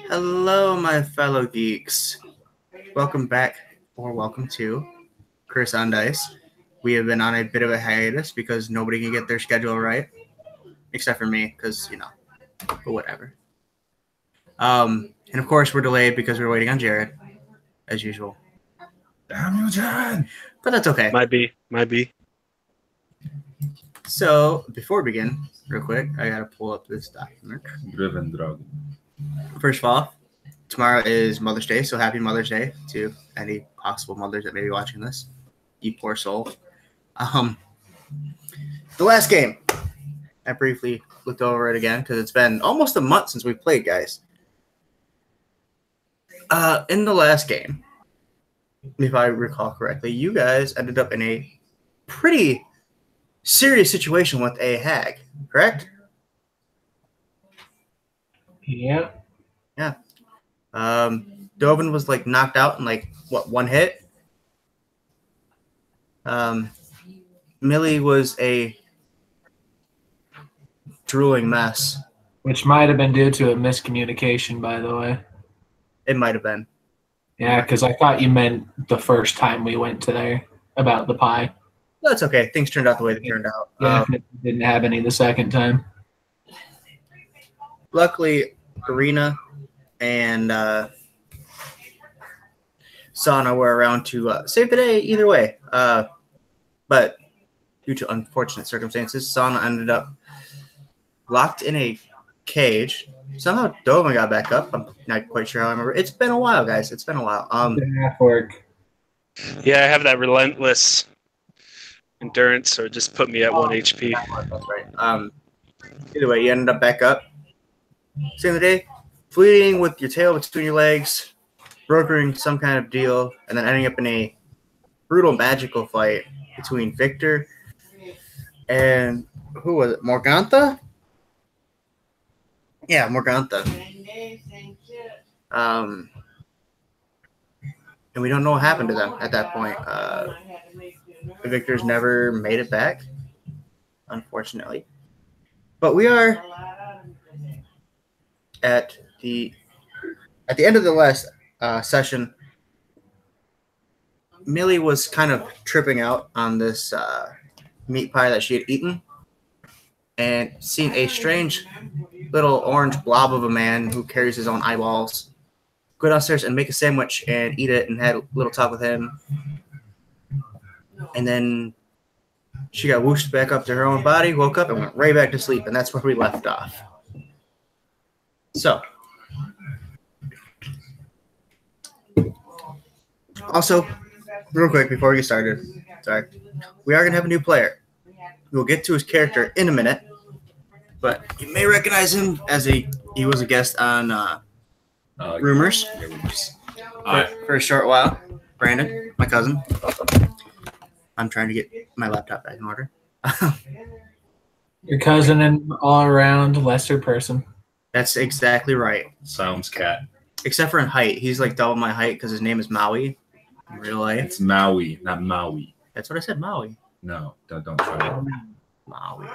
Hello, my fellow geeks. Welcome back, or welcome to Chris on Dice. We have been on a bit of a hiatus because nobody can get their schedule right, except for me, because, but whatever. And of course, we're delayed because we're waiting on Jared, as usual. Damn you, Jared! But that's okay. Might be. So, before we begin, real quick, I gotta pull up this document. Driven Dragon. First of all, tomorrow is Mother's Day, so happy Mother's Day to any possible mothers that may be watching this. You poor soul. The last game, I briefly looked over it again because it's been almost a month since we played, guys. In the last game, if I recall correctly, you guys ended up in a pretty serious situation with a hag, correct? Yeah. Yeah. Dovin was like knocked out in one hit. Millie was a drooling mess. Which might have been due to a miscommunication, by the way. It might have been. Yeah, because I thought you meant the first time we went to there about the pie. That's okay. Things turned out the way they turned out. Yeah, didn't have any the second time. Luckily, Arena and Sahnna were around to save the day either way. But due to unfortunate circumstances, Sahnna ended up locked in a cage. Somehow Dovin got back up. I'm not quite sure how I remember. It's been a while, guys. It's been a while. Work. Yeah, I have that relentless endurance, so it just put me at 1 HP. That's right. Either way, you ended up back up. Same day, fleeing with your tail between your legs, brokering some kind of deal, and then ending up in a brutal magical fight between Victor and who was it? Morgantha? Yeah, Morgantha. And we don't know what happened to them at that point. The Victors never made it back, unfortunately. But we are at the end of the last session. Millie was kind of tripping out on this meat pie that she had eaten and seen a strange little orange blob of a man who carries his own eyeballs go downstairs and make a sandwich and eat it, and had a little talk with him. And then she got whooshed back up to her own body, woke up, and went right back to sleep, and that's where we left off. So, also, real quick before we get started, we are going to have a new player. We'll get to his character in a minute, but you may recognize him as he was a guest on Rumors for a short while. Brandon, my cousin. I'm trying to get my laptop back in order. Your cousin and all-around lesser person. That's exactly right. Sounds cat. Except for in height. He's like double my height because his name is Maui in real life. It's Maui, not Maui. That's what I said, Maui. No, don't try it. Maui.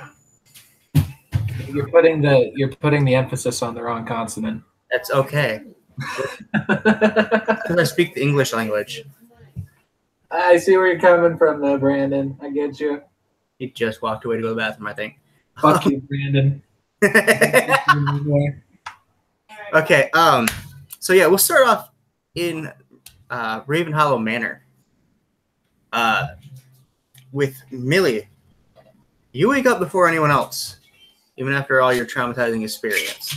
You're putting the emphasis on the wrong consonant. That's okay. Because I speak the English language. I see where you're coming from, though, Brandon. I get you. He just walked away to go to the bathroom, I think. Fuck you, Brandon. Okay. So yeah, we'll start off in Raven Hollow Manor. With Millie. You wake up before anyone else, even after all your traumatizing experience.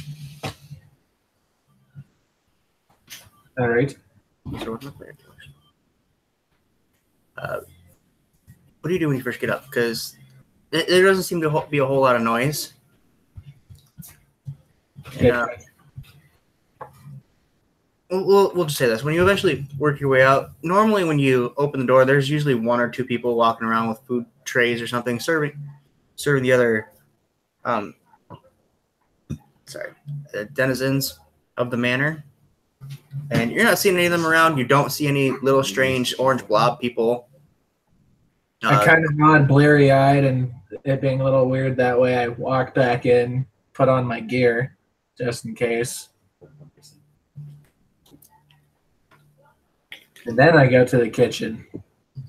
All right. What do you do when you first get up? Because there doesn't seem to be a whole lot of noise. And, we'll just say this. When you eventually work your way out, normally when you open the door, there's usually one or two people walking around with food trays or something, serving the other denizens of the manor. And you're not seeing any of them around. You don't see any little strange orange blob people. I kind of nod bleary-eyed, and it being a little weird that way, I walk back in, put on my gear, just in case. And then I go to the kitchen,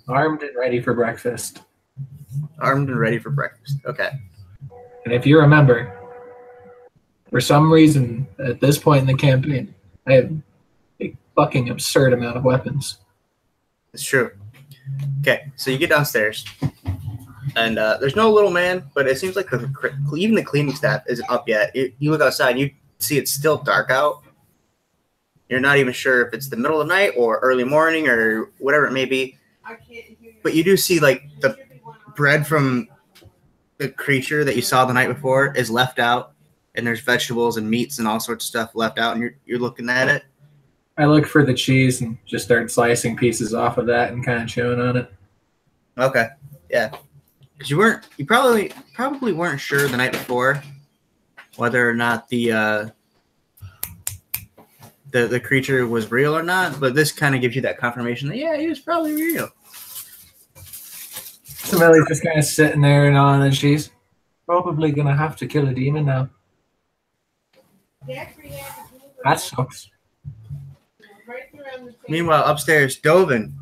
armed and ready for breakfast. Armed and ready for breakfast. Okay. And if you remember, for some reason, at this point in the campaign, I have a fucking absurd amount of weapons. It's true. Okay, so you get downstairs, and there's no little man, but it seems like even the cleaning staff isn't up yet. You look outside, and you see it's still dark out. You're not even sure if it's the middle of the night or early morning or whatever it may be. But you do see, like, the bread from the creature that you saw the night before is left out, and there's vegetables and meats and all sorts of stuff left out, and you're looking at it. I look for the cheese and just start slicing pieces off of that and kind of chewing on it. Okay, yeah, because you probably weren't sure the night before whether or not the creature was real or not, but this kind of gives you that confirmation that he was probably real. So Millie's just kind of sitting there and on, and she's probably gonna have to kill a demon now. That sucks. Meanwhile, upstairs, Dovin,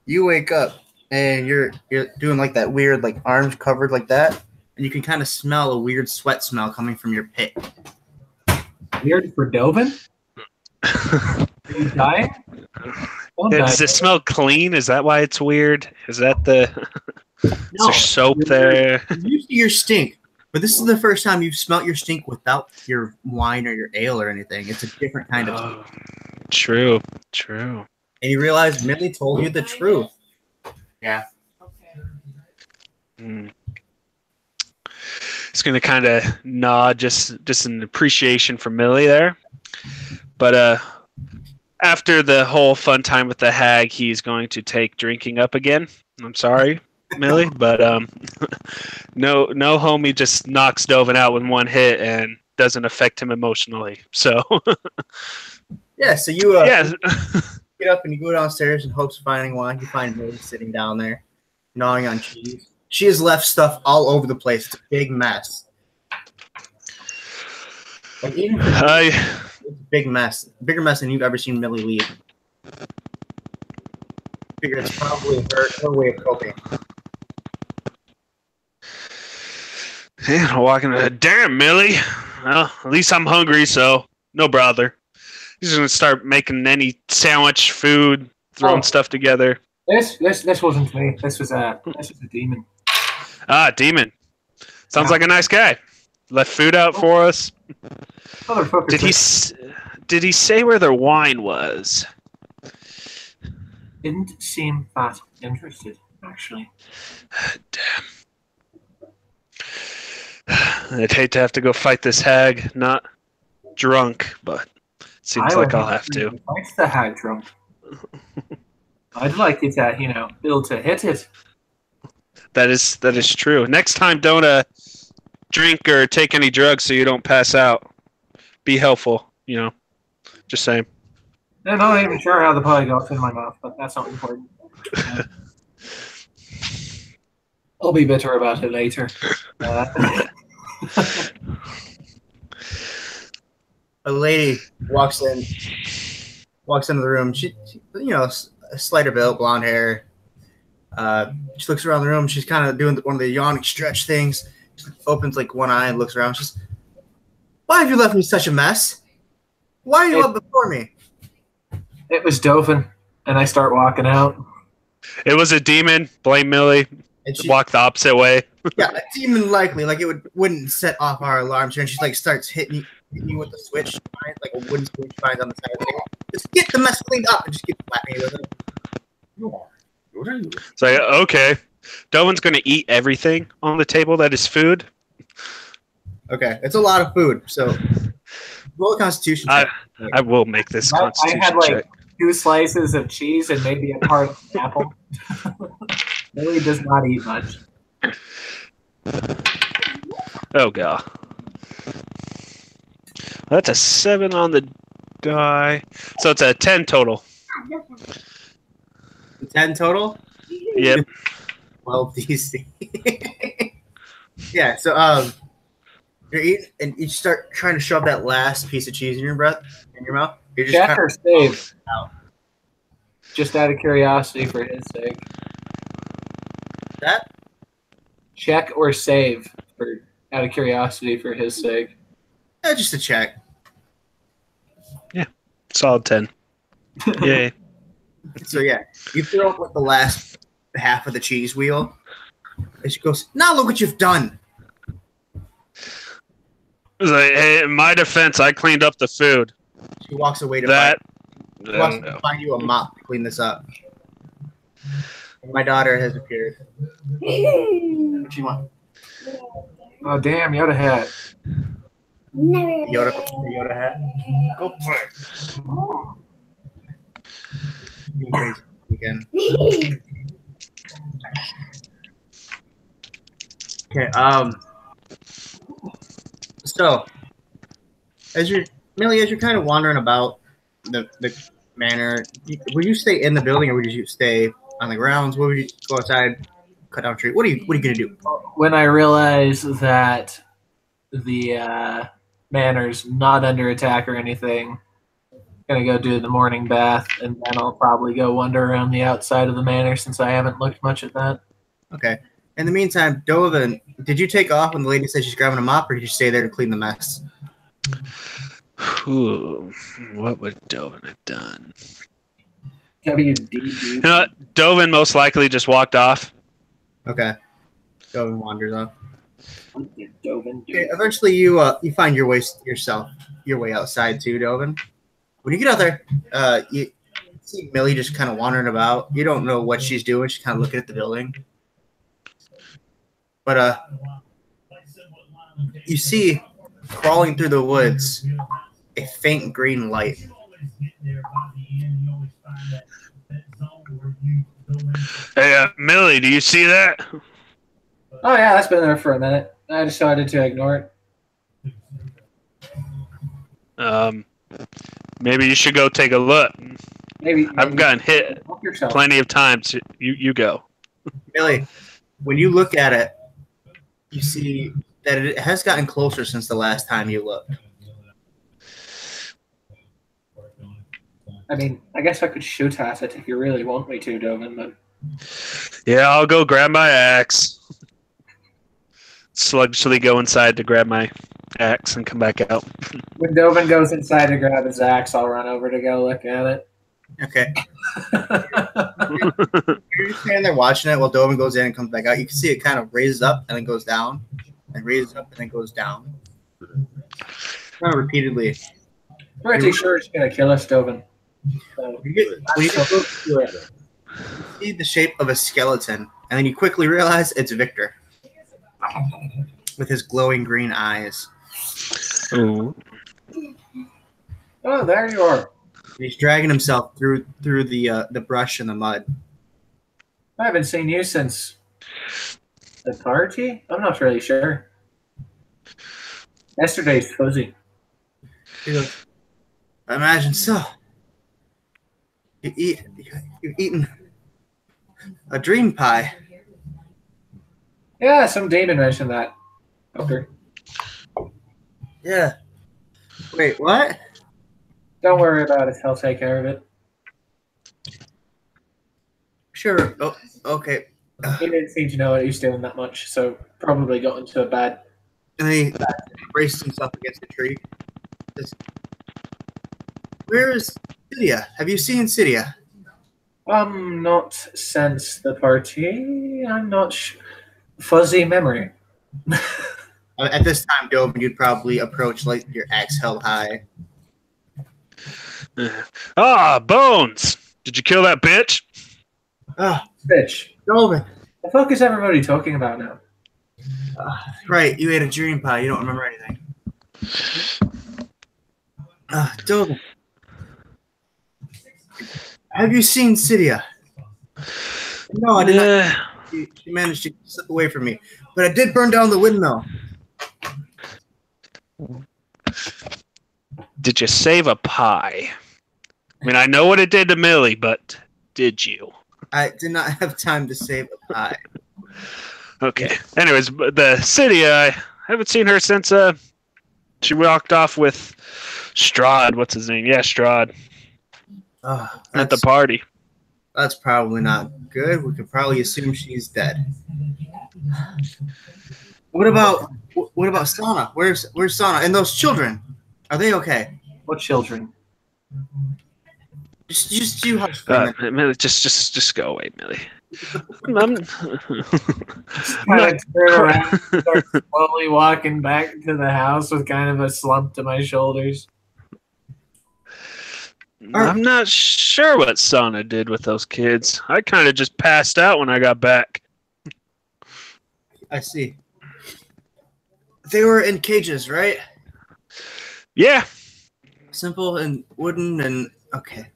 you wake up and you're doing like that weird, like, arms covered like that, and you can kind of smell a weird sweat smell coming from your pit. Weird for Dovin? Are you dying? Does it smell clean? Is that why it's weird? Is that the is there soap there? You see your stink, but this is the first time you've smelt your stink without your wine or your ale or anything. It's a different kind of stink. True. And you realize Millie told you the truth. Yeah. It's going to kind of nod, just an appreciation for Millie there. But after the whole fun time with the hag, he's going to take drinking up again. I'm sorry, Millie, but no homie just knocks Dovin out with one hit and doesn't affect him emotionally. So yeah, so you get up and you go downstairs in hopes of finding wine. You find Millie sitting down there, gnawing on cheese. She has left stuff all over the place. It's a big mess. Like, even it's a big mess. Bigger mess than you've ever seen Millie leave. I figure it's probably her way of coping. Yeah, walking. Damn, Millie. Well, at least I'm hungry, so no bother. He's gonna start making any sandwich, food, throwing stuff together. This wasn't me. This was a demon. Ah, demon. Sounds like a nice guy. Left food out for us. Did he say where their wine was? Didn't seem that interested, actually. Damn. I'd hate to have to go fight this hag, not drunk, but seems like I'll have to. Likes the hag drunk. I'd like it to, build to hit it. That is true. Next time, don't drink or take any drugs so you don't pass out. Be helpful, Just saying. I'm not even sure how the pie got in my mouth, but that's not important. I'll be bitter about it later. A lady walks into the room. She a slighter built, blonde hair. She looks around the room. She's kind of doing one of the yawning stretch things. She opens like one eye and looks around. She's, "Why have you left me such a mess? Why are you up before me?" It was Dovin, and I start walking out. It was a demon. Blame Millie. And walk the opposite way. Yeah, a demon likely. Like, it wouldn't set off our alarms. And she like starts hitting you with the switch, like a wooden switch finds on the side of the table. Just get the mess cleaned up and just keep slapping you with it. It's like, okay. Dovin's going to eat everything on the table that is food. Okay, it's a lot of food. So roll a constitution check. I will make this constitution check. I had 2 slices of cheese and maybe a part of an apple. Millie does not eat much. Oh, God. That's a 7 on the die. So it's a 10 total. 10 total? Yep. 12 DC. Yeah, so You're eating, and you start trying to shove that last piece of cheese in your mouth. You're just Check kind or of save? out. Just out of curiosity for his sake. That. Check or save for out of curiosity for his sake. Just a check. Solid 10. Yay. So yeah, you throw up with the last half of the cheese wheel. And she goes, "Now look what you've done." It's like, hey, in my defense, I cleaned up the food. She walks away to find you a mop to clean this up. And my daughter has appeared. What do you want? Oh damn, Yoda hat. Yoda hat. Go for it. Again. Okay. So, as you're kind of wandering about the manor, would you stay in the building or would you stay on the grounds? What would you go outside, cut down a tree? What are you gonna do? When I realize that the manor's not under attack or anything, gonna go do the morning bath, and then I'll probably go wander around the outside of the manor since I haven't looked much at that. Okay. In the meantime, Dovin, did you take off when the lady said she's grabbing a mop, or did you stay there to clean the mess? Ooh, what would Dovin have done? WDD. You know what? Dovin most likely just walked off. Okay. Dovin wanders off. Okay, Dovin. eventually you find your way outside too, Dovin. When you get out there, you see Millie just kind of wandering about. You don't know what she's doing. She's kind of looking at the building. But you see crawling through the woods a faint green light. Hey, Millie, do you see that? Oh yeah, that's been there for a minute. I decided to ignore it. Maybe you should go take a look. Maybe I've gotten hit help yourself. plenty of times. You go. Millie, when you look at it, you see that it has gotten closer since the last time you looked. I mean, I guess I could shoot at it if you really want me to, Dovin, but Yeah, I'll go grab my axe. Sluggishly go inside to grab my axe and come back out. when Dovin goes inside to grab his axe, I'll run over to go look at it. Okay. You're just standing there watching it while Dovin goes in and comes back out. You can see it kind of raises up and then goes down, and raises up and then goes down. Kind of repeatedly. Pretty sure it's going to kill us, Dovin. So, When you get close to it, you see the shape of a skeleton, and then you quickly realize it's Victor with his glowing green eyes. Ooh. oh, there you are. He's dragging himself through the brush and the mud. I haven't seen you since the party? I'm not really sure. Yesterday's fuzzy. He goes, I imagine so. You've eaten a dream pie. Yeah, some demon mentioned that. Okay. Yeah. Wait, what? Don't worry about it. I'll take care of it. Sure. Oh, okay. He didn't seem to know what he was doing that much, so probably got into a bad. And he braces himself against the tree. Says, where is Cydia? Have you seen Cydia? Not since the party. I'm not sure. Fuzzy memory. At this time, Dovin, you'd probably approach like your axe held high. Ah, Bones! Did you kill that bitch? Ah, Bitch. Dovin. The fuck is everybody talking about now? Right, you ate a dream pie. You don't remember anything. Dovin. Have you seen Cydia? No, I did not. She managed to slip away from me. But I did burn down the windmill. Did you save a pie? I mean, I know what it did to Millie, but did you? I did not have time to save a pie. Okay. Anyways, the city, I haven't seen her since she walked off with Strahd. What's his name? Yeah, Strahd. At the party. That's probably not good. We could probably assume she's dead. What about Sahnna? Where's Sahnna and those children? Are they okay? What children? Just you hush for a minute. Millie, just go away, Millie. Kind of turn around, start slowly walking back to the house with kind of a slump to my shoulders. I'm not sure what Sahnna did with those kids. I kind of just passed out when I got back. I see. They were in cages, right? Yeah. Simple and wooden and okay.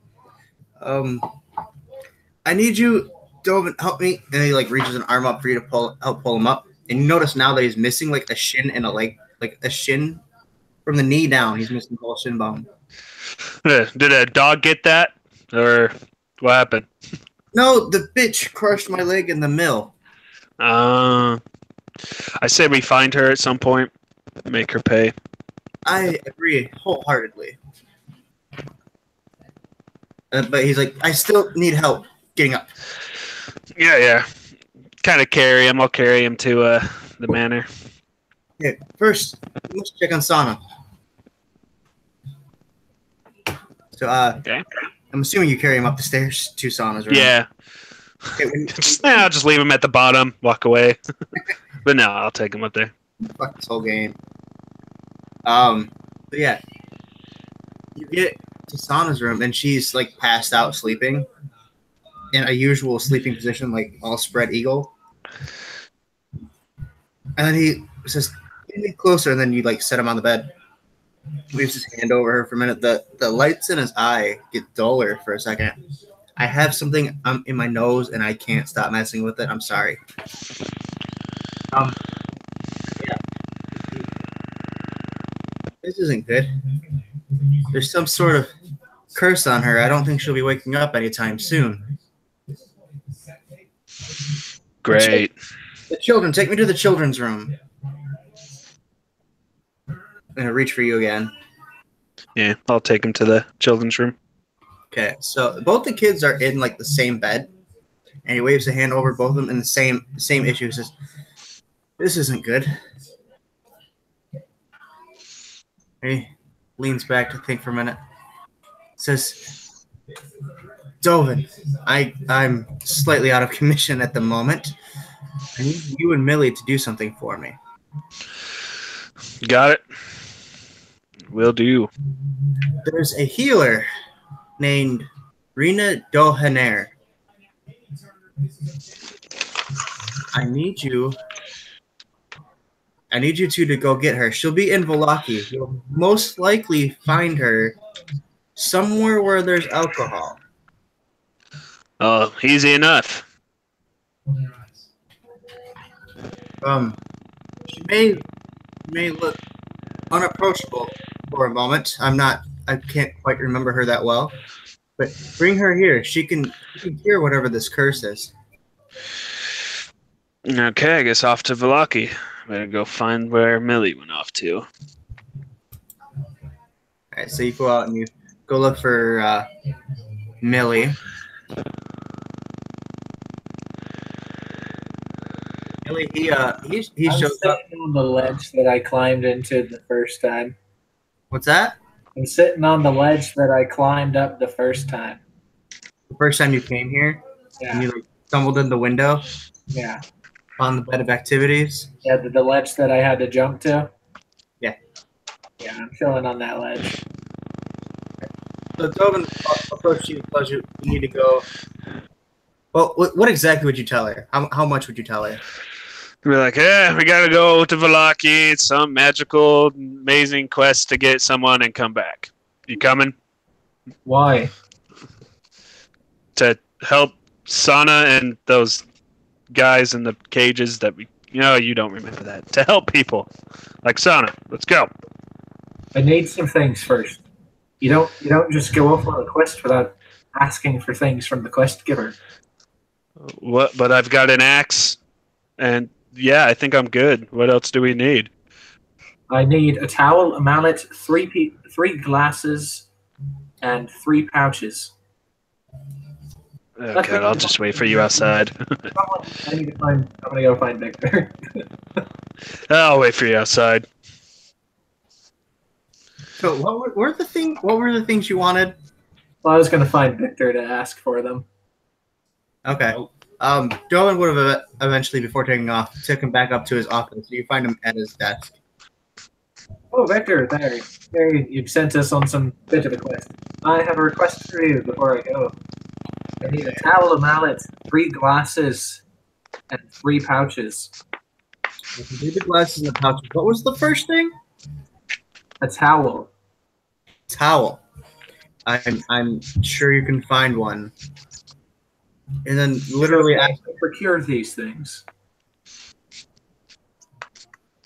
I need you, Dovin, help me. And he like reaches an arm up for you to help pull him up. And you notice now that he's missing like a shin and a leg, like a shin from the knee down. He's missing the whole shin bone. Did a dog get that, or what happened? No, the bitch crushed my leg in the mill. I say we find her at some point, make her pay. I agree wholeheartedly. But he's like, I still need help getting up. Yeah. Kind of carry him. I'll carry him to the manor. Okay, first, let's check on Sahnna. So, okay. I'm assuming you carry him up the stairs to Sahnna's room. Yeah. Okay, I'll just leave him at the bottom, walk away. But no, I'll take him up there. Fuck this whole game. But yeah, you get to Sahnna's room and she's like passed out sleeping in a usual sleeping position, like all spread eagle. And then he says, "Get me closer," and then you like set him on the bed. Leaves his hand over her for a minute. The lights in his eye get duller for a second. I have something in my nose and I can't stop messing with it. I'm sorry. Yeah. This isn't good. There's some sort of curse on her. I don't think she'll be waking up anytime soon. Great. The children, take me to the children's room. I'm gonna reach for you again. Yeah, I'll take him to the children's room. Okay, so both the kids are in like the same bed, and he waves a hand over both of them in the same issue. He says, "This isn't good." He leans back to think for a minute. Says, "Dovin, I'm slightly out of commission at the moment. I need you and Millie to do something for me." Got it. Will do. There's a healer named Rena Dohaner. I need you two to go get her. She'll be in Vallaki. You'll most likely find her somewhere where there's alcohol. Oh, easy enough. She may look unapproachable for a moment. I can't quite remember her that well. But bring her here. She can hear whatever this curse is. Okay, I guess off to Vallaki. Better go find where Millie went off to. Alright, so you go out and you go look for Millie. Millie, he shows up on the ledge that I climbed into the first time. What's that? I'm sitting on the ledge that I climbed up the first time. The first time you came here? Yeah. And you like stumbled in the window? Yeah. On the bed of activities? Yeah, the ledge that I had to jump to? Yeah. Yeah, I'm chilling on that ledge. So Dovin approached you, tells you need to go. Well, what exactly would you tell her? How much would you tell her? We're like, yeah, we gotta go to Vallaki. It's some magical, amazing quest to get someone and come back. You coming? Why? To help Sahnna and those guys in the cages that you don't remember that. To help people like Sahnna. Let's go. I need some things first. You don't just go off on a quest without asking for things from the quest giver. What? But I've got an axe, and yeah, I think I'm good. What else do we need? I need a towel, a mallet, three glasses, and 3 pouches. Oh, God, I'll just wait for you outside. I need to find. I'm gonna go find Victor. I'll wait for you outside. So what were the things you wanted? Well, I was gonna find Victor to ask for them. Okay. Dolan would have eventually, before taking off, took him back up to his office. You find him at his desk. Oh, Victor, there you've sent us on some bit of a quest. I have a request for you before I go. I need a towel, a mallet, 3 glasses, and 3 pouches. The glasses and the pouches. What was the first thing? A towel. Towel. I'm sure you can find one. And then literally I can procure these things.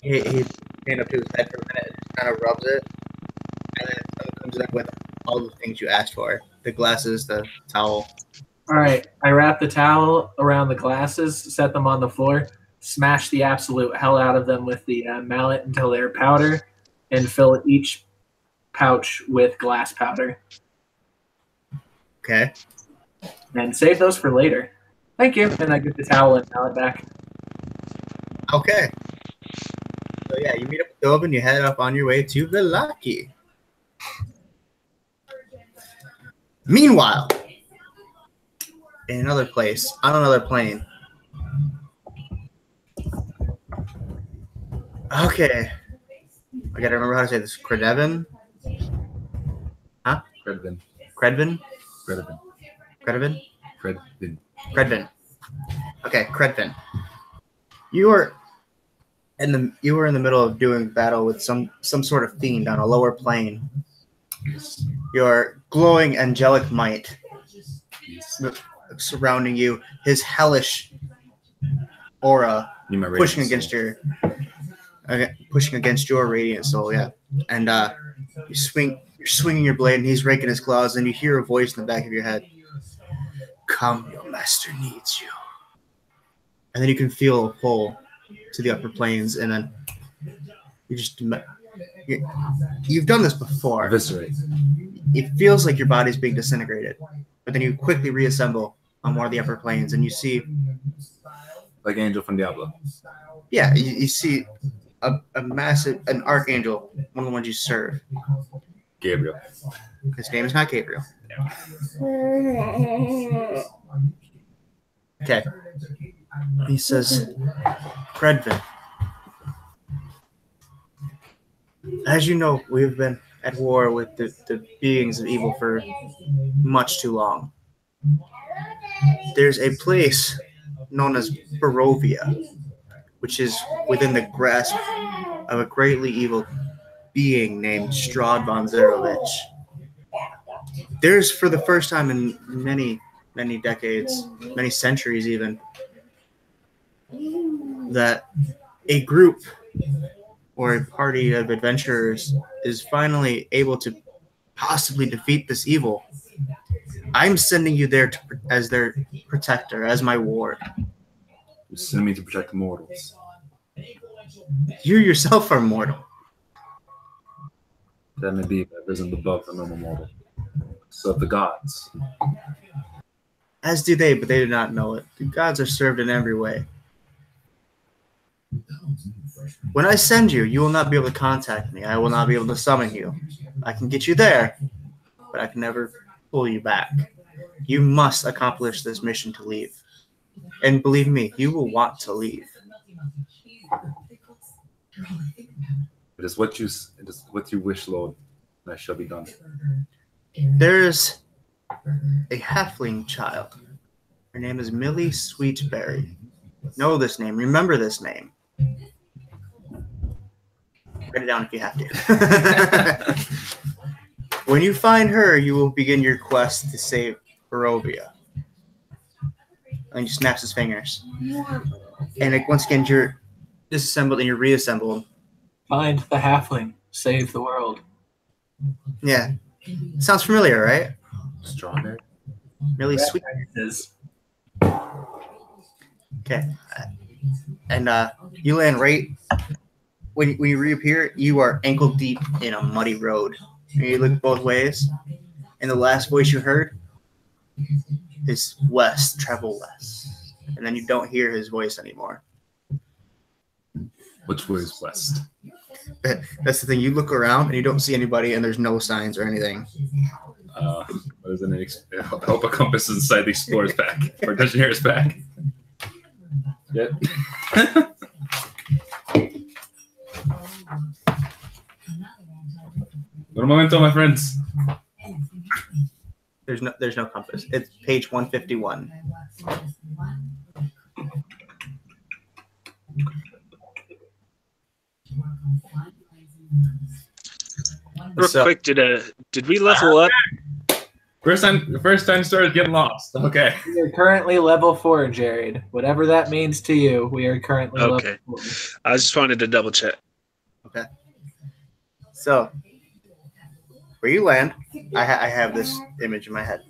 he stand up to his head for a minute and just kind of rubs it. And then someone comes in with all the things you asked for. The glasses, the towel. All right, I wrap the towel around the glasses, set them on the floor, smash the absolute hell out of them with the mallet until they're powder, and fill each pouch with glass powder. Okay. And save those for later. Thank you. And I get the towel and mallet back. Okay. So yeah, you meet up with Dove and you head up on your way to Velaki. Meanwhile, in another place, on another plane. Okay. I gotta remember how to say this. Credevin? Huh? Credvin. Credvin? Credvin. Credvin? Credvin. Credvin. Okay, Credvin. You were in the middle of doing battle with some sort of fiend on a lower plane. Your glowing angelic might surrounding you, his hellish aura pushing against your radiant soul, yeah. And you're swinging your blade, and he's raking his claws, and you hear a voice in the back of your head. Come, your master needs you. And then you can feel a pull to the upper planes, and then you've done this before. Eviscerate. It feels like your body's being disintegrated, but then you quickly reassemble on one of the upper planes, and you see, like Angel from Diablo. Yeah, you see an archangel, one of the ones you serve. Gabriel. His name is not Gabriel. Okay. He says, Credvin, as you know, we've been at war with the beings of evil for much too long. There's a place known as Barovia, which is within the grasp of a greatly evil being named Strahd von Zarovich. There's, for the first time in many, many decades, many centuries even, that a group or a party of adventurers is finally able to possibly defeat this evil. I'm sending you there as their protector, as my ward. You send me to protect mortals. You yourself are mortal. That may be, but I've risen above the normal mortal. So the gods. As do they, but they do not know it. The gods are served in every way. When I send you, you will not be able to contact me. I will not be able to summon you. I can get you there, but I can never pull you back. You must accomplish this mission to leave. And believe me, you will want to leave. It is what you wish, Lord, that shall be done. There's a halfling child. Her name is Millie Sweetberry. Know this name. Remember this name. Write it down if you have to. When you find her, you will begin your quest to save Barovia. And he snaps his fingers. And once again, you're disassembled and you're reassembled. Find the halfling. Save the world. Yeah. Sounds familiar, right? Strawberry. Really sweet. Okay. And you land right when you reappear, you are ankle deep in a muddy road. And you look both ways, and the last voice you heard is west, travel west. And then you don't hear his voice anymore. Which way is west? That's the thing. You look around and you don't see anybody, and there's no signs or anything. What is it? Help a compass inside the explorer's pack or dungeoneer's pack. Yep. Un momento, my friends. There's no compass. It's page 151. Real quick, did we level up? First time started getting lost. Okay. We are currently level 4, Jared. Whatever that means to you, we are currently level 4. I just wanted to double check. Okay. So, where you land, I have this image in my head.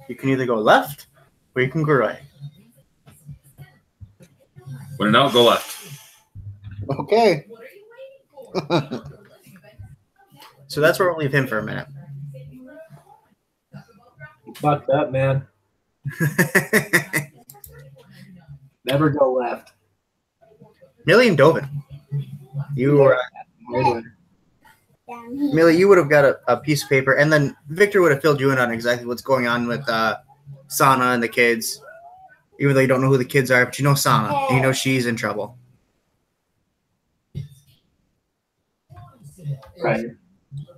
You can either go left or you can go right. When in doubt, go left. Okay. So that's where we'll leave him for a minute. Fucked up, man. Never go left. Millie and Dovin. Millie, you would have got a piece of paper, and then Victor would have filled you in on exactly what's going on with Sahnna and the kids. Even though you don't know who the kids are, but you know Sahnna, and you know she's in trouble. Right.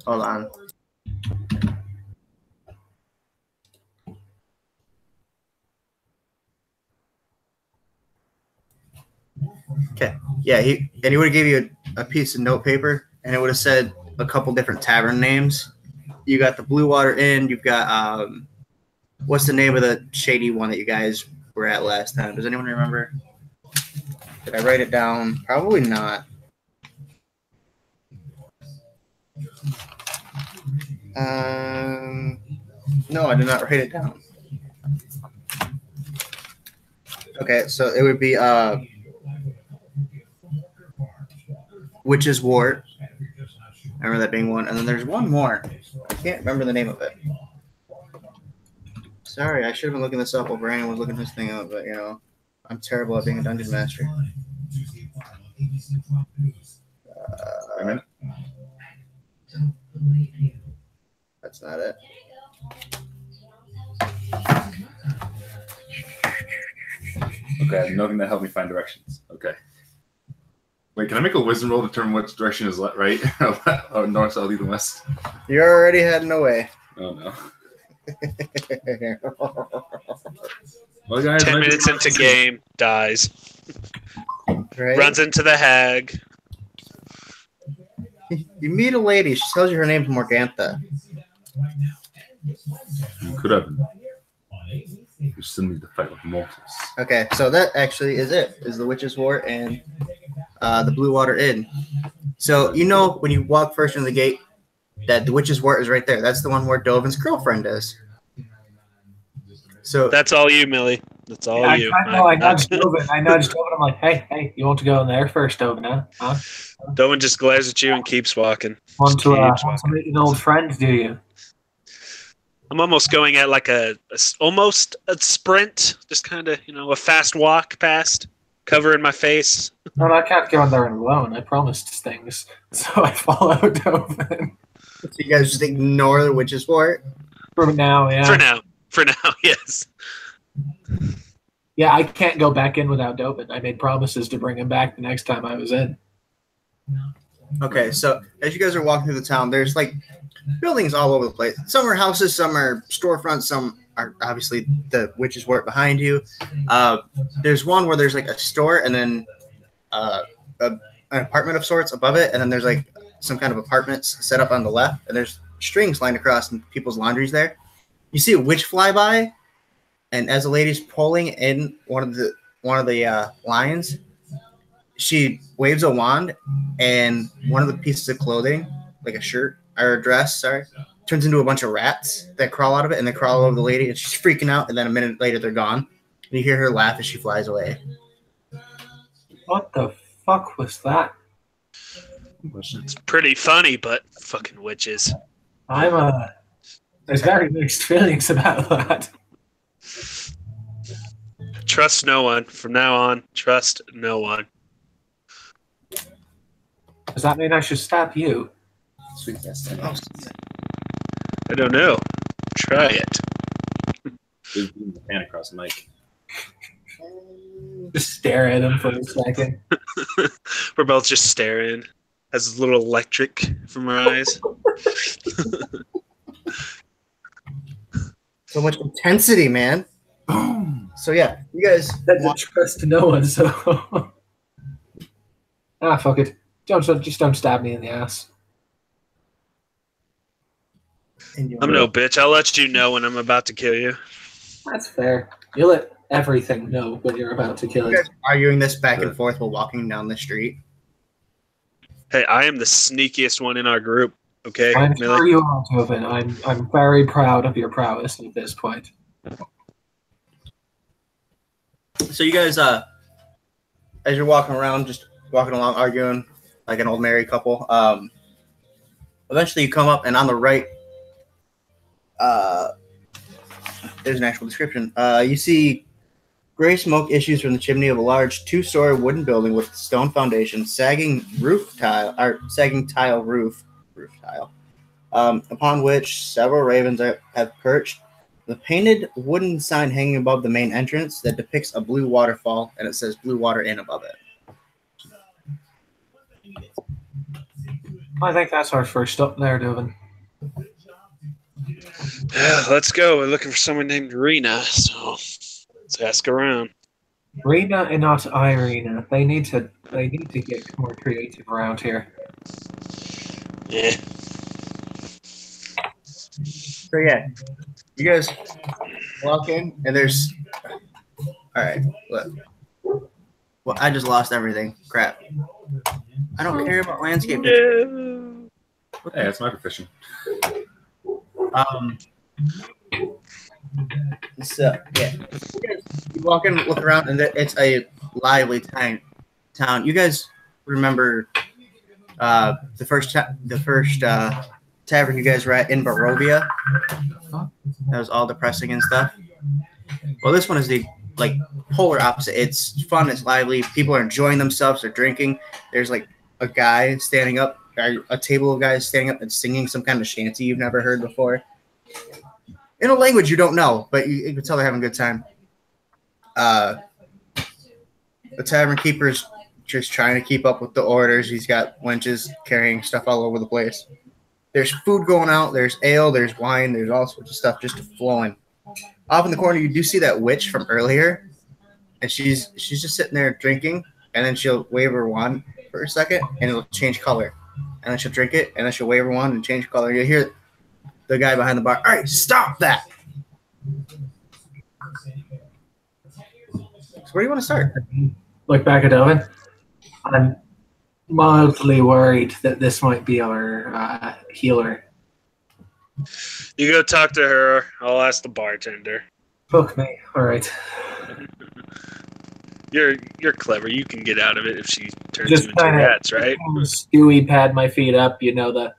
Hold on. Okay. Yeah, he would have gave you a piece of note paper, and it would have said a couple different tavern names. You got the Blue Water Inn. You've got what's the name of the shady one that you guys were at last time? Does anyone remember? Did I write it down? Probably not. No, I did not write it down. Okay, so it would be Witch's Wart. I remember that being one. And then there's one more. I can't remember the name of it. Sorry, I should have been looking this up while Brandon was looking this thing up, but you know, I'm terrible at being a dungeon master. That's not it. Okay, I have nothing to help me find directions. Okay. Wait, can I make a wisdom roll to determine which direction is left, right? Oh, north, south, east, and west. You're already heading away. Oh no. Well, guys, 10 minutes into game, dies. Right? Runs into the hag. You meet a lady. She tells you her name's Morgantha. You could have. You still need to fight with mortals. Okay, so that actually is it. Is the Witch's Wart and the Blue Water Inn. So you know when you walk first in the gate that the Witch's Wart is right there. That's the one where Dovin's girlfriend is. So That's all you, Millie. That's all you. I know. I nudged Dovin. I'm like, hey, you want to go in there first, Dovin? Huh? Dovan just glares at you and keeps walking. Want to Keeps walking. meet an old friend? Do you? I'm almost going at like almost a sprint, just kind of, a fast walk past, covering my face. No, I can't go in there alone. I promised things, so I follow Dovin. So you guys just ignore the Witch's Wart? For now, yeah. For now, yes. Yeah, I can't go back in without Dovin. I made promises to bring him back the next time I was in. Okay, so as you guys are walking through the town, there's like buildings all over the place. Some are houses, some are storefronts, some are obviously the Witch's Wart behind you. There's one where there's like a store and then an apartment of sorts above it, and then there's like some kind of apartments set up on the left, and there's strings lined across and people's laundries there. You see a witch fly by, and as the lady's pulling in one of the lines, she waves a wand, and one of the pieces of clothing, like a shirt or a dress, turns into a bunch of rats that crawl out of it, and they crawl all over the lady, and she's freaking out, and then a minute later they're gone. And you hear her laugh as she flies away. What the fuck was that? It's pretty funny, but fucking witches. There's very mixed feelings about that. Trust no one. From now on, trust no one. Does that mean I should stab you? Sweet best. I don't know. Try it. There's the pan across the mic. Just stare at him for a second. We're both just staring. Has a little electric from our eyes. So much intensity, man. So yeah, you guys. That's trust no one. So fuck it. Just don't stab me in the ass. I'm no bitch. I'll let you know when I'm about to kill you. That's fair. You let everything know when you're about to kill You it. guys arguing this back and forth while walking down the street. Hey, I am the sneakiest one in our group. Okay, I'm Millie? sure you are, Tobin. I'm very proud of your prowess at this point. So you guys, as you're walking around, just walking along, arguing like an old married couple. Eventually, you come up, and on the right, there's an actual description. You see gray smoke issues from the chimney of a large 2-story wooden building with stone foundation, sagging tile roof tile, upon which several ravens have perched. The painted wooden sign hanging above the main entrance that depicts a blue waterfall, and it says Blue Water Inn above it. I think that's our first stop there, Tobin. Yeah, let's go. We're looking for someone named Rena, so let's ask around. Rena and not Irina. They need to get more creative around here. Yeah. So yeah, you guys walk in, and there's. All right, look. Well, I just lost everything. Crap. I don't care about landscape. No. Hey, that's my profession. So yeah, you walk in, look around, and it's a lively town. You guys remember the first tavern you guys were at in Barovia? That was all depressing and stuff. Well, this one is the polar opposite. It's fun, it's lively. People are enjoying themselves. They're drinking. There's like a guy standing up, a table of guys standing up and singing some kind of shanty you've never heard before, in a language you don't know, but you can tell they're having a good time. The tavern keeper's just trying to keep up with the orders. He's got wenches carrying stuff all over the place. There's food going out. There's ale. There's wine. There's all sorts of stuff just flowing. Off in the corner, you do see that witch from earlier, and she's just sitting there drinking, and then she'll wave her wand for a second, and it'll change color. And then she'll drink it, and then she'll wave her wand and change color. You'll hear the guy behind the bar, all right, stop that. So where do you want to start? Look back at Owen. I'm mildly worried that this might be our healer. You go talk to her. I'll ask the bartender. Fuck me. All right. You're clever. You can get out of it if she turns Just you into kinda- rats, right? Stewie pad my feet up. You know the.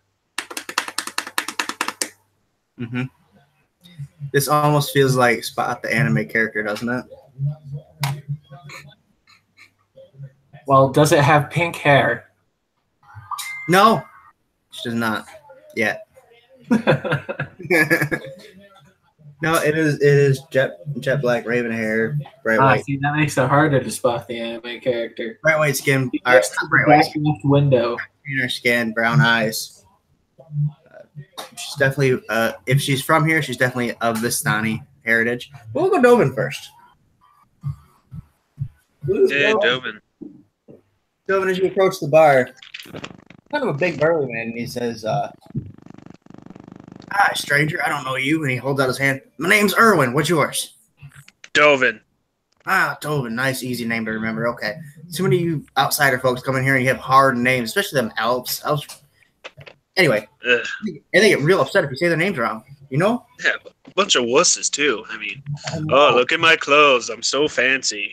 Mm-hmm. This almost feels like Spot the anime character, doesn't it? Well, does it have pink hair? No, she does not yet. No, it is jet black, raven hair, bright white. See, that makes it harder to spot the anime character. Bright white skin, Next to the bright white back skin, left window. greener skin, brown eyes. She's definitely, if she's from here, she's definitely of Vistani heritage. We'll go Dovin first. Yeah, Dovin. Dovin, as you approach the bar, kind of a big burly man, and he says, "Hi, stranger, I don't know you." And he holds out his hand. "My name's Erwin. What's yours?" Dovin. Ah, Dovin. Nice, easy name to remember. Okay. Too many of you outsider folks come in here and you have hard names, especially them elves. Anyway, Ugh. and they get real upset if you say their names wrong. You know? Yeah, a bunch of wusses too. I mean, oh, look at my clothes. I'm so fancy.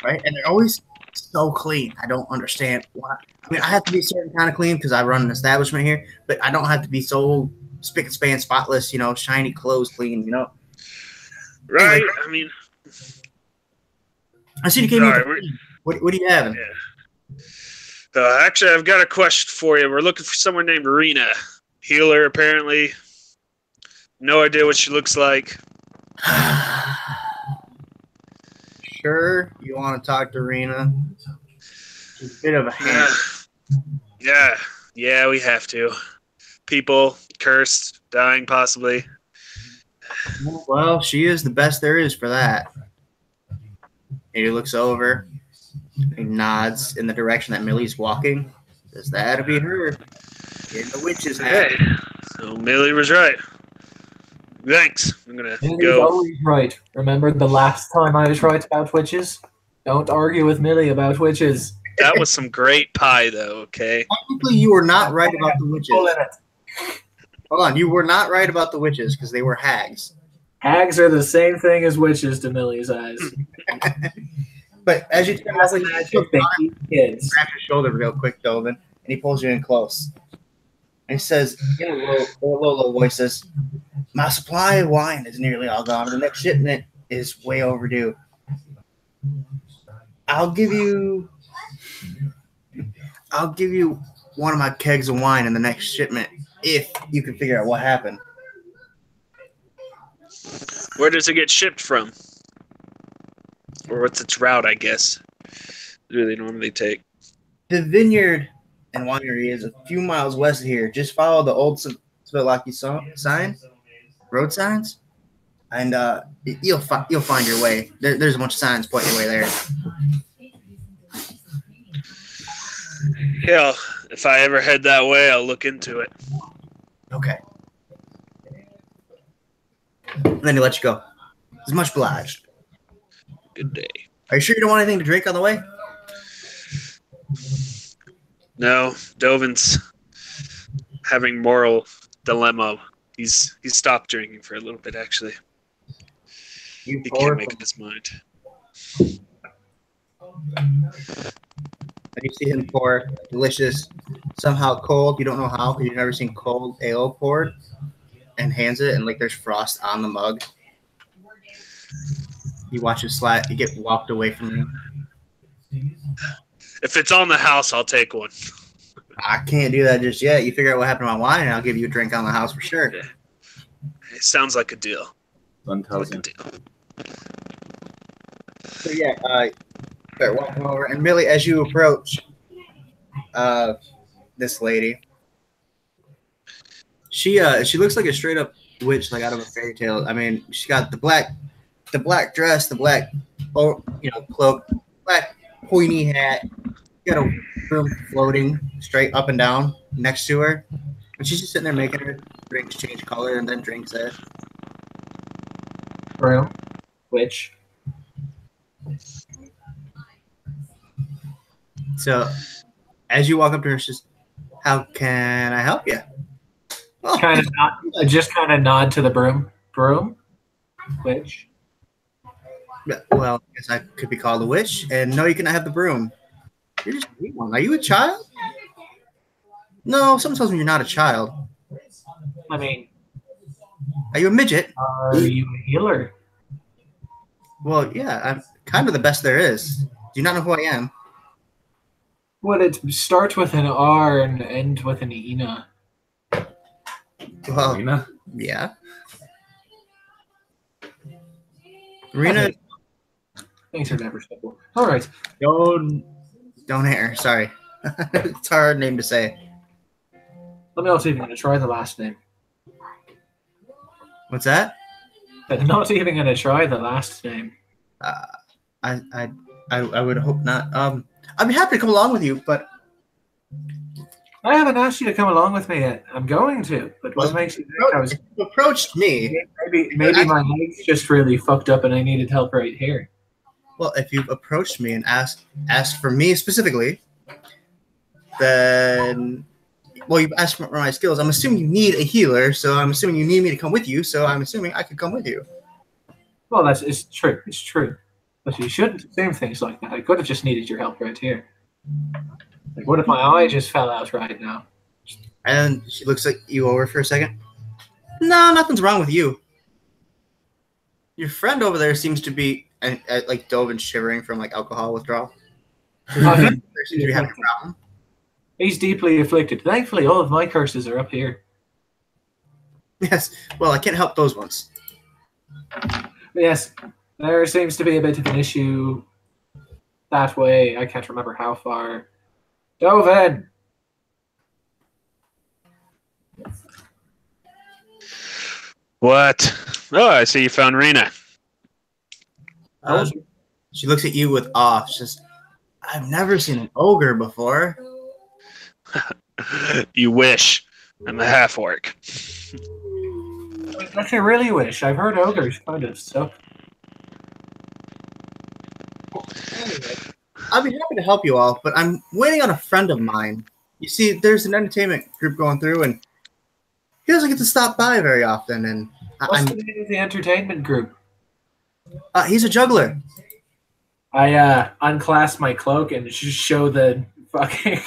Right? And they're always so clean. I don't understand why. I mean, I have to be a certain kind of clean because I run an establishment here, but I don't have to be so spick and span, spotless, shiny clothes clean, Right. Anyway. I mean, I see you came All in. right, What are you having? actually, I've got a question for you. We're looking for someone named Rena. Healer, apparently. No idea what she looks like. Sure, you want to talk to Rena? She's a bit of a hand. Yeah, we have to. People, cursed, dying possibly. Well, she is the best there is for that. And he looks over. He nods in the direction that Millie's walking. Says that'll be her. In the witch's hat. Hey, so Millie was right. Thanks. I'm gonna Millie's go. always right. Remember the last time I was right about witches? Don't argue with Millie about witches. That was some great pie, though. Okay. Technically, you were not right about the witches. Pull in it. Hold on, you were not right about the witches because they were hags. Hags are the same thing as witches to Millie's eyes. But as you As a magic, they keep kids. grab your shoulder real quick, Dovin, and he pulls you in close. And he says, in a low voice, says, "My supply of wine is nearly all gone. The next shipment is way overdue. I'll give you one of my kegs of wine in the next shipment if you can figure out what happened." Where does it get shipped from? Or what's its route, I guess? Do they normally take? The vineyard and winery is a few miles west of here. Just follow the old Svilaki sign, road signs, and you'll find your way. There's a bunch of signs pointing your way there. Yeah, if I ever head that way, I'll look into it. Okay. And then he lets you go. He's much obliged. Good day. Are you sure you don't want anything to drink on the way? No, Dovin's having moral dilemma. He's stopped drinking for a little bit, actually. You He pour can't make some- up his mind. And you see him pour delicious, somehow cold. You don't know how because you've never seen cold ale poured. And hands it, and like there's frost on the mug. You watch it slide. You get walked away from him. If it's on the house, I'll take one. I can't do that just yet. You figure out what happened to my wine, and I'll give you a drink on the house for sure. Yeah. It sounds like a deal. Like a Untelligent. deal. So yeah, start walking over, and Millie, as you approach, this lady, she looks like a straight up witch, like out of a fairy tale. I mean, she's got the black dress, the black, cloak, black pointy hat. She got a broom floating straight up and down next to her, and she's just sitting there making her drinks change color and then drinks it. Broom. Witch. So, as you walk up to her, she says, "How can I help you?" Oh, Kind of nod to the broom. Broom. Witch. well, I guess I could be called a witch, and no, you cannot have the broom. You're just a sweet one. Are you a child? No, someone tells me you're not a child. I mean, Are you a midget? are you a healer? Well, yeah, I'm kind of the best there is. Do you not know who I am? Well, it starts with an R and ends with an Ina. Well, Arena? yeah. Rena, Things are never simple. All right. don't hit her. Sorry. It's a hard name to say. I'm not even going to try the last name. What's that? I'm not even going to try the last name. I would hope not. I'd be happy to come along with you, but I haven't asked you to come along with me yet. I'm going to, but what makes you think I was? you approached me. Maybe my leg's just really fucked up and I needed help right here. Well, if you've approached me and asked for me specifically, then you've asked for my skills. I'm assuming you need a healer, so I'm assuming you need me to come with you. So I'm assuming I could come with you. Well, it's true. It's true. But you shouldn't assume things like that. I could have just needed your help right here. Like, what if my eye just fell out right now? And she looks at you over for a second. No, nothing's wrong with you. Your friend over there seems to be like dove and shivering from like alcohol withdrawal. There seems to be having a problem. He's deeply afflicted. Thankfully, all of my curses are up here. Yes. Well, I can't help those ones. Yes, there seems to be a bit of an issue that way. I can't remember how far. Dovin! What? Oh, I see you found Rena. She looks at you with awe. She says, I've never seen an ogre before. You wish. I'm a half-orc. Don't you really wish? I've heard ogres kind of suck. Anyway, I'll be happy to help you all, but I'm waiting on a friend of mine. You see, there's an entertainment group going through, and he doesn't get to stop by very often. And What's the name of the entertainment group? He's a juggler. I unclasp my cloak and just show the fucking.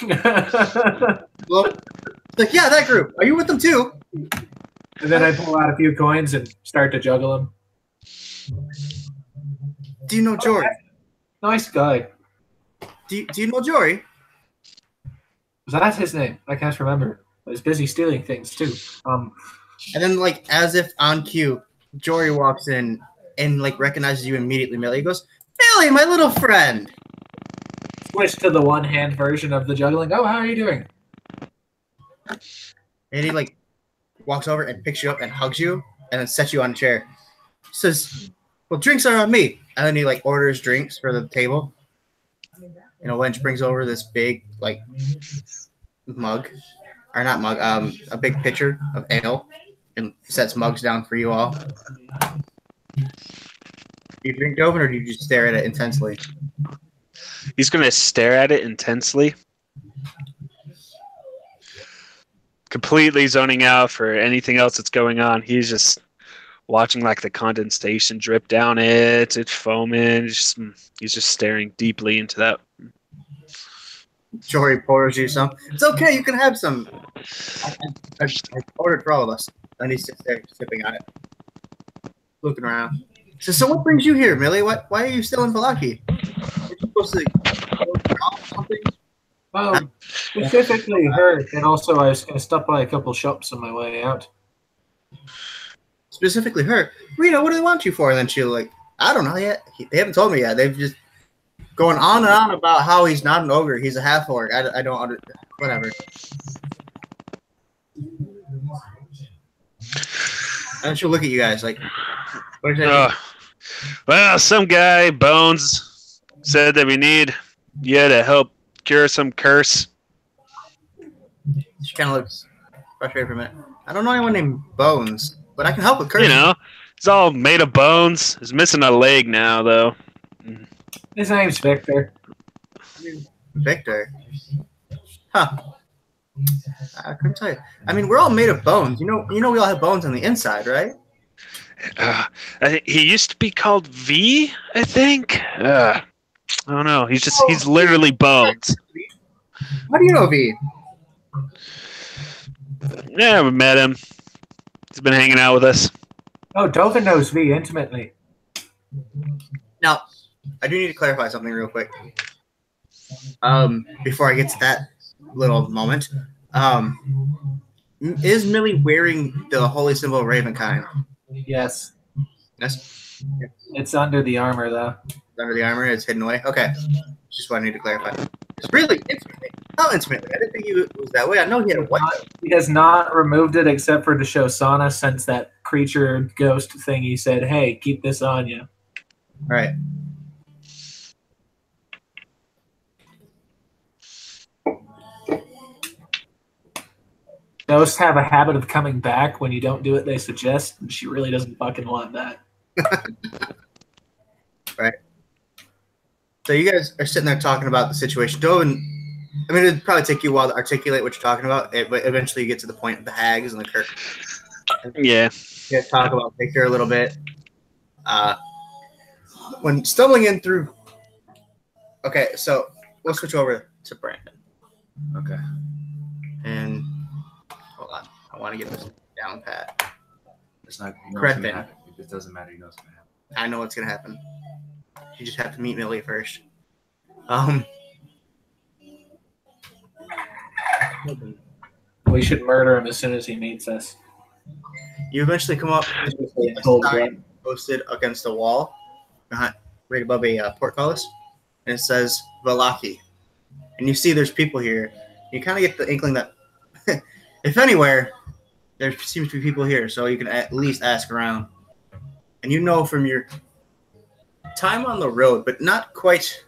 Well, like, yeah, that group. Are you with them too? And then I pull out a few coins and start to juggle them. Do you know Jory? Nice guy. Do you know Jory? Was that his name? I can't remember. I was busy stealing things too. And then, like, as if on cue, Jory walks in and like recognizes you immediately. Millie goes, "Millie, my little friend." Switch to the one-hand version of the juggling. Oh, how are you doing? And he like walks over and picks you up and hugs you, and then sets you on a chair. Says, "Well, drinks are on me." And then he like orders drinks for the table. You know, Lynch brings over this big like mug, or not mug, a big pitcher of ale, and sets mugs down for you all. Do you drink Dovin, or do you just stare at it intensely? He's going to stare at it intensely. Completely zoning out for anything else that's going on. He's just watching like the condensation drip down it. It's foaming. He's just staring deeply into that. Jory pours you some. It's okay, you can have some. I ordered for all of us. And he sits there sipping on it, looking around. So what brings you here, Millie? Why are you still in Valaki? Are you supposed to go or something? Specifically her, and also I was going to stop by a couple shops on my way out. Specifically her. Rita, what do they want you for? And then she'll like, I don't know yet. They haven't told me yet. They've just going on and on about how he's not an ogre. He's a half-orc. I don't understand. Whatever. And she'll look at you guys like, what is that? Well, some guy, Bones, said that we need you to help cure some curse. She kind of looks frustrated for a minute. I don't know anyone named Bones, but I can help with curse. You know, it's all made of bones. He's missing a leg now, though. His name's Victor. Victor? Huh. I couldn't tell you. I mean, we're all made of bones. You know, we all have bones on the inside, right? I think he used to be called V, I think. I don't know. He's literally bones. How do you know V? Yeah, we met him. He's been hanging out with us. Oh, Dovin knows V intimately. Now, I do need to clarify something real quick. Before I get to that little moment, is Millie wearing the holy symbol of Ravenkind? Yes. Yes. It's under the armor, though. Under the armor, it's hidden away. Okay, just what I need to clarify. It's really intimately. How intimately? I didn't think he was that way. I know he had a white. He has not removed it except for to show Sahnna, since that creature ghost thing. He said, "Hey, keep this on you." All right. Ghosts have a habit of coming back when you don't do what they suggest, and she really doesn't fucking want that. Right. So you guys are sitting there talking about the situation. Dovin, I mean, it'd probably take you a while to articulate what you're talking about, but eventually you get to the point of the hags and the curse. Yeah. You guys talk about Victor a little bit. when stumbling in through. Okay, so we'll switch over to Brandon. Okay. And hold on, I want to get this down pat. It's not. You know Correct what's then. gonna happen. If it doesn't matter, you know what's gonna happen. I know what's gonna happen. You just have to meet Millie first. We should murder him as soon as he meets us. You eventually come up Cold sign blood. posted against a wall, behind, right above a portcullis, and it says Valaki. And you see there's people here. You kind of get the inkling that, if anywhere, there seems to be people here, so you can at least ask around. And you know from your time on the road, but not quite.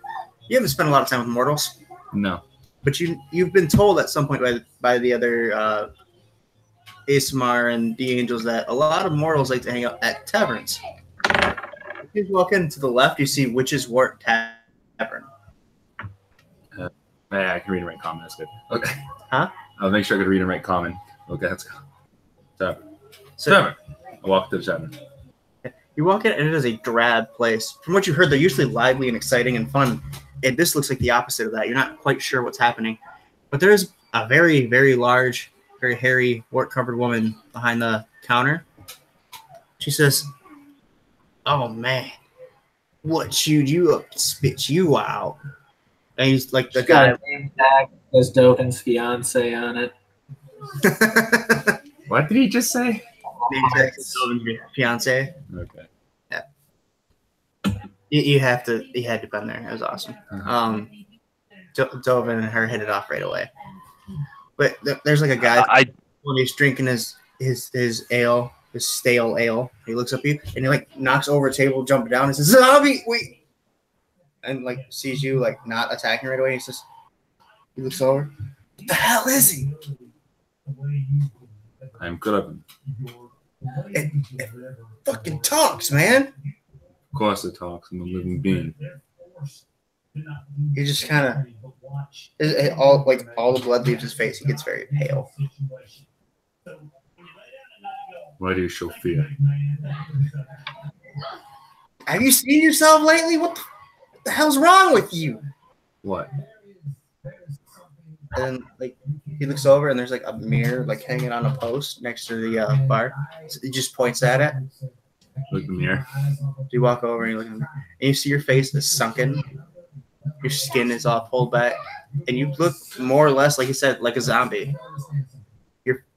You haven't spent a lot of time with mortals, No. but you've been told at some point by the other Ismar and the Angels that a lot of mortals like to hang out at taverns. If you walk in to the left, you see Witch's Wart Tavern. Yeah, I can read and write common. That's good. Okay. Huh? I'll make sure I can read and write common. Okay, let's go. Tavern. So Tavern. I walk to the tavern. you walk in, and it is a drab place. From what you heard, they're usually lively and exciting and fun. And this looks like the opposite of that. You're not quite sure what's happening. But there is a very, very large, very hairy, wart-covered woman behind the counter. She says, "Oh, man, what chewed you up to spit you out?" And he's like the She's got guy. a name tag that says Dovin's fiance on it. What did he just say? Fiance. Okay. You had to have been there. It was awesome. Dovin and her hit it off right away. But there's like a guy when he's drinking his ale, his stale ale. He looks up at you and he like knocks over a table, jumping down, and says, "Zombie, wait!" And like sees you like not attacking right away. He says, he looks over. What the hell is he? I'm good at him. It fucking talks, man. Of course it talks. I'm a living being. He just kind of all the blood leaves his face. He gets very pale. Why do you show fear? Have you seen yourself lately? What the hell's wrong with you? What? And then, like, he looks over and there's like a mirror like hanging on a post next to the bar. So he just points at it. Look in the mirror. So you walk over and you look in the mirror, and you see your face is sunken. Your skin is all pulled back, and you look more or less, like you said, like a zombie.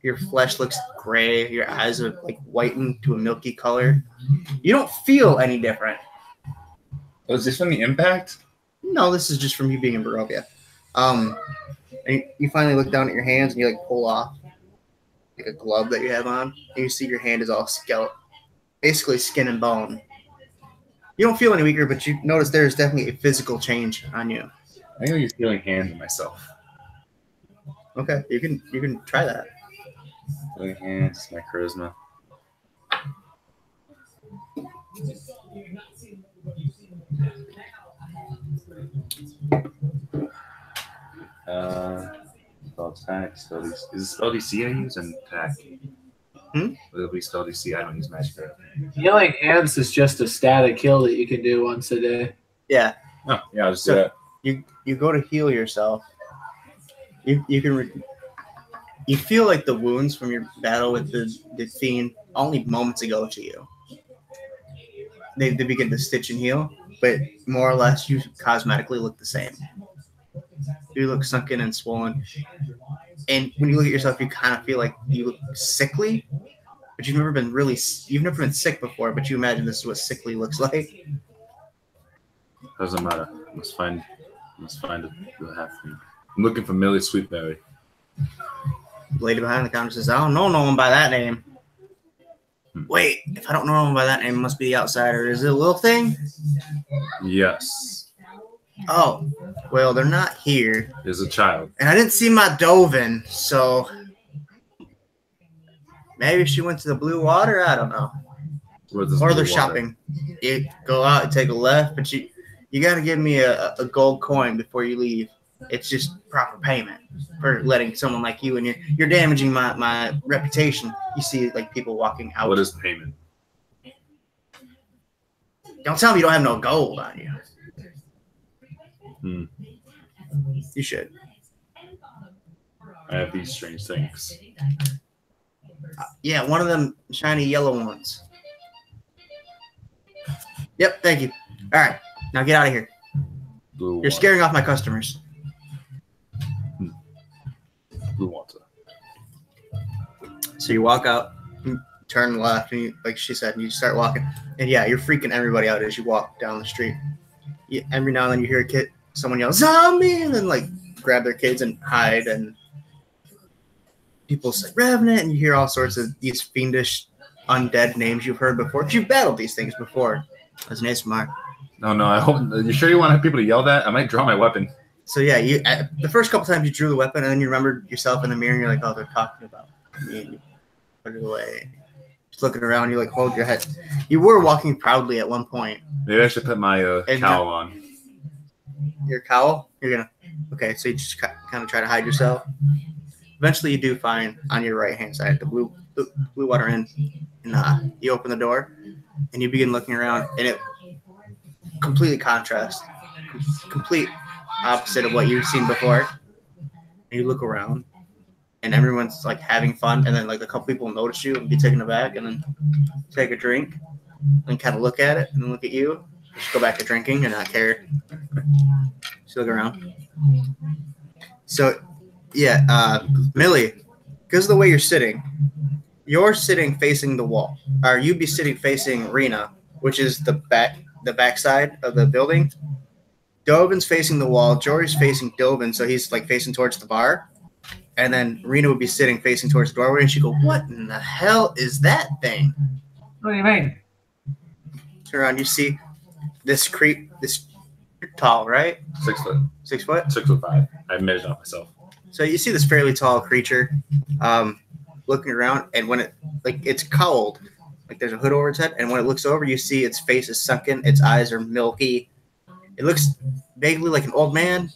Your flesh looks gray. Your eyes are like whitened to a milky color. You don't feel any different. Was this from the impact? No, this is just from you being in Barovia. And you finally look down at your hands and you like pull off like a glove that you have on, and you see your hand is all skeleton, basically skin and bone. You don't feel any weaker, but you notice there is definitely a physical change on you. I think I'm just feeling hands on myself. Okay, you can try that. Feeling hands, my charisma. Spell attack, spell DC. Is it spell DC I use and attack? Will it be spell DC? I don't use magic. Healing hands is just a static kill that you can do once a day. Yeah. Oh, yeah, I'll just do that. You go to heal yourself. You can you feel like the wounds from your battle with the fiend only moments ago to you. They begin to stitch and heal, but more or less you cosmetically look the same. You look sunken and swollen, and when you look at yourself, you kind of feel like you look sickly. But you've never been sick before. But you imagine this is what sickly looks like. Doesn't matter. I must find it. You'll have to. I'm looking for Millie Sweetberry. The lady behind the counter says, "I don't know no one by that name." Wait, if I don't know no one by that name, it must be the outsider. Is it a little thing? Yes. Oh, well, they're not here. There's a child. And I didn't see my Dovin, so maybe she went to the Blue Water. I don't know. Or they're Or they're shopping. You go out and take a left, but you got to give me a gold coin before you leave. It's just proper payment for letting someone like you, and you're damaging my reputation. You see like people walking out. What is payment? Don't tell me you don't have no gold on you. Hmm. You should. I have these strange things. Yeah, one of them shiny yellow ones. Yep, thank you. All right, now get out of here. Blue You're scaring off my customers. Blue water. So you walk out, you turn left, and you, like she said, and you start walking. And yeah, you're freaking everybody out as you walk down the street. Every now and then you hear a kid, someone yell, "Zombie!" and then like grab their kids and hide. And people say, "Revenant!" and you hear all sorts of these fiendish, undead names you've heard before. But you've battled these things before. As an ASMR. No, I hope. You sure you want people to yell that? I might draw my weapon. So yeah, you the first couple times you drew the weapon, and then you remembered yourself in the mirror, and you're like, "Oh, they're talking about me." And you put it away. Just looking around, you like hold your head. You were walking proudly at one point. Maybe I should put my cowl on. Your cowl? You're gonna. Okay, so you just kind of try to hide yourself. Eventually, you do find on your right hand side the blue water inn, and you open the door, and you begin looking around, and it completely contrasts, complete opposite of what you've seen before. And you look around, and everyone's like having fun, and then like a couple people notice you and be taken aback, and then take a drink, and kind of look at it, and then look at you, just go back to drinking and not care. Just look around. So, yeah, Millie, because of the way you're sitting facing the wall, or you'd be sitting facing Rena, which is the back side of the building. Dovin's facing the wall. Jory's facing Dovin, so he's like facing towards the bar. And then Rena would be sitting facing towards the doorway, and she'd go, "What in the hell is that thing?" What do you mean? Turn around, you see this creep. You're tall, right? 6 foot. 6 foot? 6'5". I measured off myself. So you see this fairly tall creature looking around, and when it's cowled, like there's a hood over its head, and when it looks over, you see its face is sunken, its eyes are milky. It looks vaguely like an old man.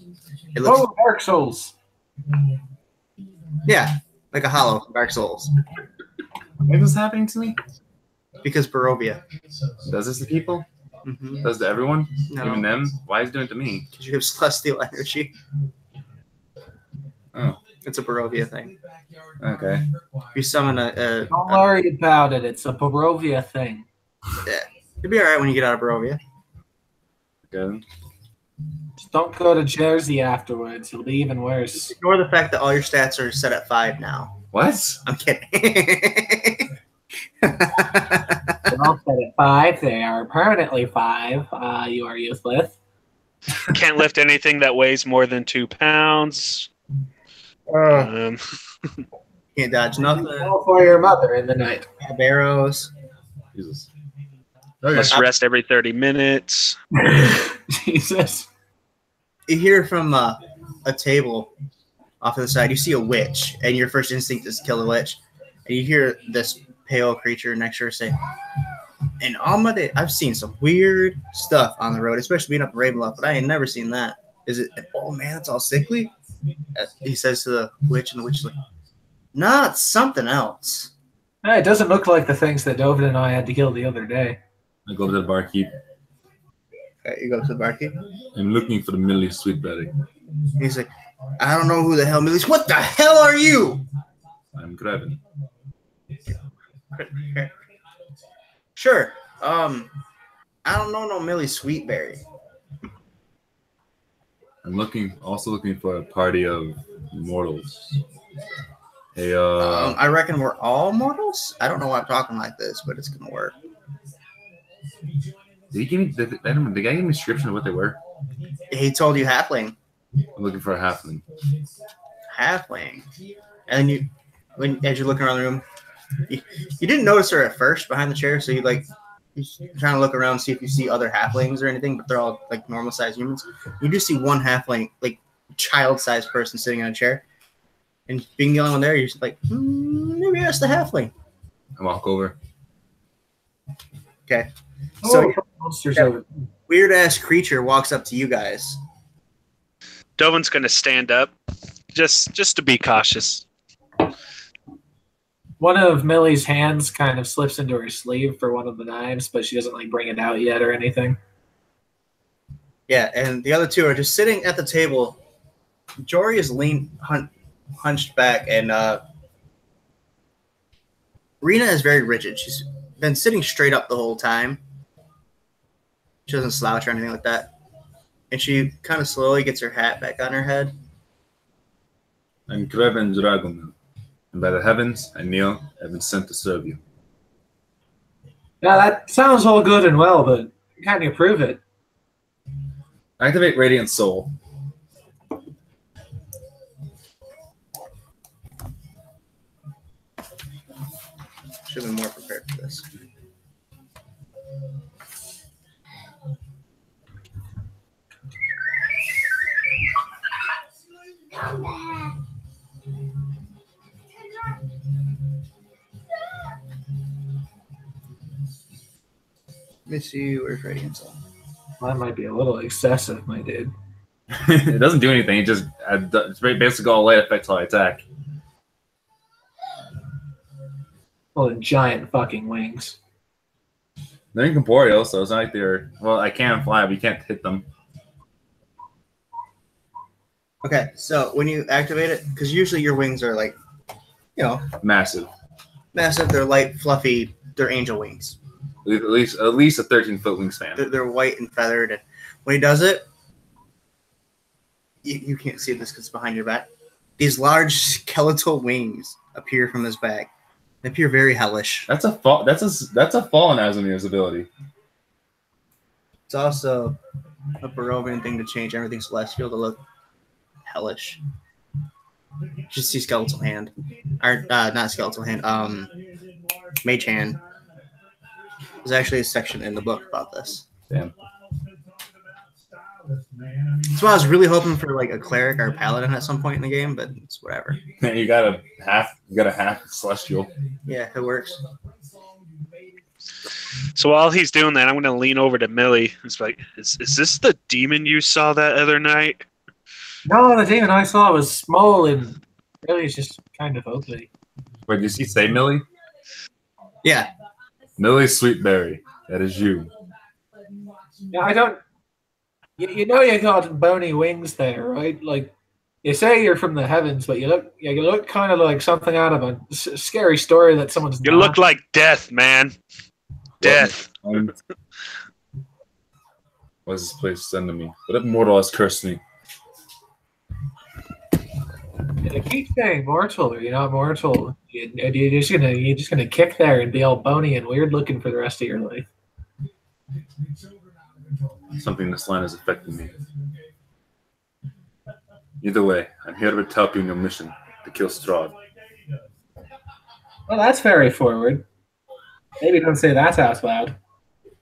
It looks, Dark Souls. yeah, like a hollow Dark Souls. Why is this happening to me? Because Barovia. Does this to people? Mm-hmm. Does it to everyone? No. Even them? Why is it doing it to me? Because you have celestial energy. Oh. It's a Barovia thing. Okay. You summon Don't worry about it. It's a Barovia thing. Yeah. You'll be alright when you get out of Barovia. Good. Just don't go to Jersey afterwards. It'll be even worse. Ignore the fact that all your stats are set at 5 now. What? I'm kidding. They're all set at 5. They are permanently 5. You are useless. Can't lift anything that weighs more than 2 pounds. Can't dodge nothing. All for your mother in the night. Have arrows. Jesus. Must rest every 30 minutes. Jesus. You hear from a table off to the side. You see a witch, and your first instinct is to kill the witch. And you hear this pale creature next to her say, "In all my day, I've seen some weird stuff on the road, especially being up in Ravenloft, but I ain't never seen that. Is it? Oh man, it's all sickly." He says to the witch, and the witch is like, "Nah, it's something else." It doesn't look like the things that Dovin and I had to kill the other day. I go to the barkeep. Okay, you go to the barkeep. I'm looking for the Millie Sweetberry. He's like, "I don't know who the hell Millie's. What the hell are you?" I'm grabbing. Sure. I don't know no Millie Sweetberry. I'm also looking for a party of mortals. Hey, I reckon we're all mortals. I don't know why I'm talking like this, but it's gonna work. did the guy give me a description of what they were? He told you halfling. I'm looking for a halfling. Halfling. And as you're looking around the room, you didn't notice her at first behind the chair, so you're trying to look around and see if you see other halflings or anything, but they're all like normal sized humans. You do see one halfling, like child sized person sitting on a chair. And being the only one there, you're just like, maybe that's the halfling. I walk over. Okay. So monsters over. weird ass creature walks up to you guys. Dovin's going to stand up just to be cautious. One of Millie's hands kind of slips into her sleeve for one of the knives, but she doesn't like bring it out yet or anything. Yeah, and the other two are just sitting at the table. Jory is hunched back, and Rena is very rigid. She's been sitting straight up the whole time. She doesn't slouch or anything like that. And she kind of slowly gets her hat back on her head. I'm Kreven Dragoman, and by the heavens, I kneel, have been sent to serve you. Now that sounds all good and well, but can you prove it? Activate Radiant Soul. Should have been more prepared for this. Let me see where's Radiant Soul. That might be a little excessive, my dude. It doesn't do anything. It just it's basically got a light effect till I attack. Well, giant fucking wings. They're incorporeal, so it's not like they're... Well, I can fly, but you can't hit them. Okay, so when you activate it, because usually your wings are like, you know, Massive. massive. They're light, fluffy. They're angel wings. At least a 13-foot wingspan. They're white and feathered. And when he does it, you can't see this because it's behind your back. These large skeletal wings appear from his back. They appear very hellish. That's a fallen Asamir's ability. It's also a Barovian thing to change everything celestial to look hellish. Just see skeletal hand, or not skeletal hand. Mage hand. There's actually a section in the book about this. Damn. That's why I was really hoping for like a cleric or a paladin at some point in the game, but it's whatever. You got a half celestial. Yeah, it works. So while he's doing that, I'm going to lean over to Millie. It's like, is this the demon you saw that other night? No, the demon I saw was small and really it's just kind of ugly. Wait, did he say Millie? Yeah. Millie Sweetberry. That is you. Yeah, I don't. You know you got bony wings there, right? Like you say you're from the heavens, but you look kind of like something out of a scary story that someone's. You look like death, man. Death. What is this place sending me? What mortal has cursed me? It keeps saying mortal, or you're not mortal. You're just gonna kick there and be all bony and weird looking for the rest of your life. Something this line has affected me. Either way, I'm here to help you in your mission to kill Strahd. Well, that's very forward. Maybe don't say that out loud.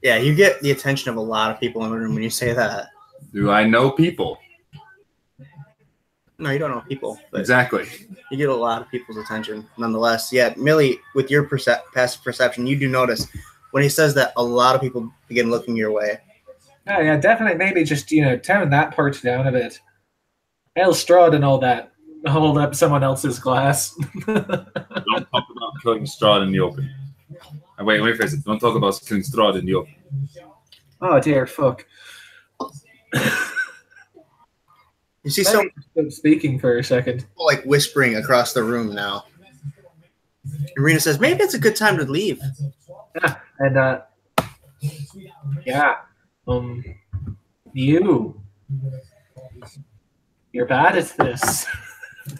Yeah, you get the attention of a lot of people in the room when you say that. Do I know people? No, you don't know people. But Exactly. you get a lot of people's attention nonetheless. Yeah, Millie, with your passive perception, you do notice when he says that a lot of people begin looking your way. Oh, yeah, definitely. Maybe just tone that part down a bit. Hail Strahd and all that. Hold up someone else's glass. Don't talk about killing Strahd in the open. Wait, let me phrase it. Don't talk about killing Strahd in the open. Oh dear, fuck. You see some Stop speaking for a second. people like whispering across the room now. Irina says, maybe it's a good time to leave. Yeah, and yeah, you're bad at this.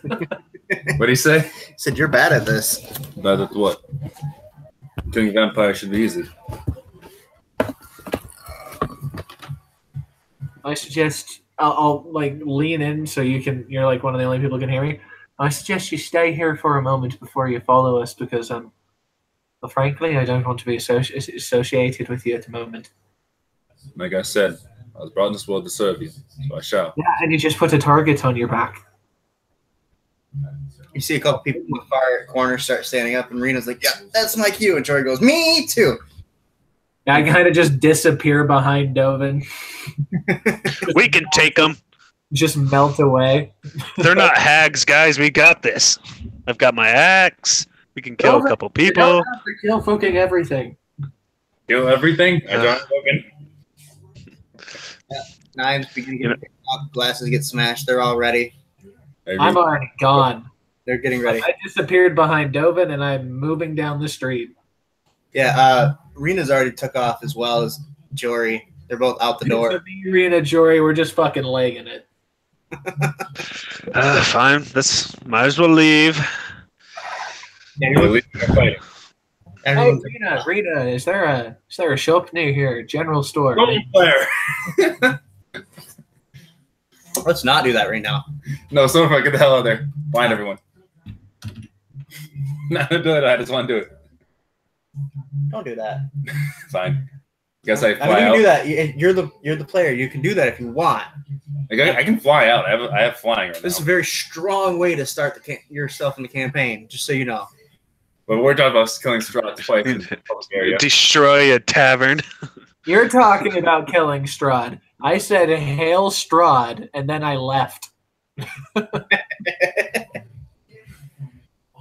What do you say? He said, you're bad at this. Bad at what? Killing vampires should be easy. I suggest I'll like lean in so you're like one of the only people who can hear me. I suggest you stay here for a moment before you follow us because well, frankly, I don't want to be associated with you at the moment. Like I said, I was brought in this world to serve you, so I shall. Yeah, and you just put a target on your back. You see a couple people in the far corner start standing up, and Rena's like, yeah, that's my cue. And Jory goes, me too. I kind of just disappear behind Dovin. We can take them. Just melt away. They're not hags, guys. We got this. I've got my axe. We can kill a couple You people. don't have to kill fucking everything. Kill everything. I don't open. Knives begin getting picked up, glasses get smashed. They're all ready. I'm already gone. They're getting ready. I disappeared behind Dovin, and I'm moving down the street. Yeah, Rena's already took off as well as Jory. They're both out the door. So me, Rena, Jory, we're just fucking legging it. Fine. Might as well leave. Yeah, Hey, everyone's Rena, is there a shop near here? General store. Let's not do that right now. No, Snowflake, get the hell out of there. Blind everyone. No, do it. I just want to do it. Don't do that. Fine. Guess I I fly mean, you out. can do that. You're the player. You can do that if you want. Like, I can fly out. I have flying right This is now. a very strong way to start yourself in the campaign. Just so you know. But we're talking about killing Strahd twice in the public area. Destroy a tavern. You're talking about killing Strahd. I said hail Strahd, and then I left.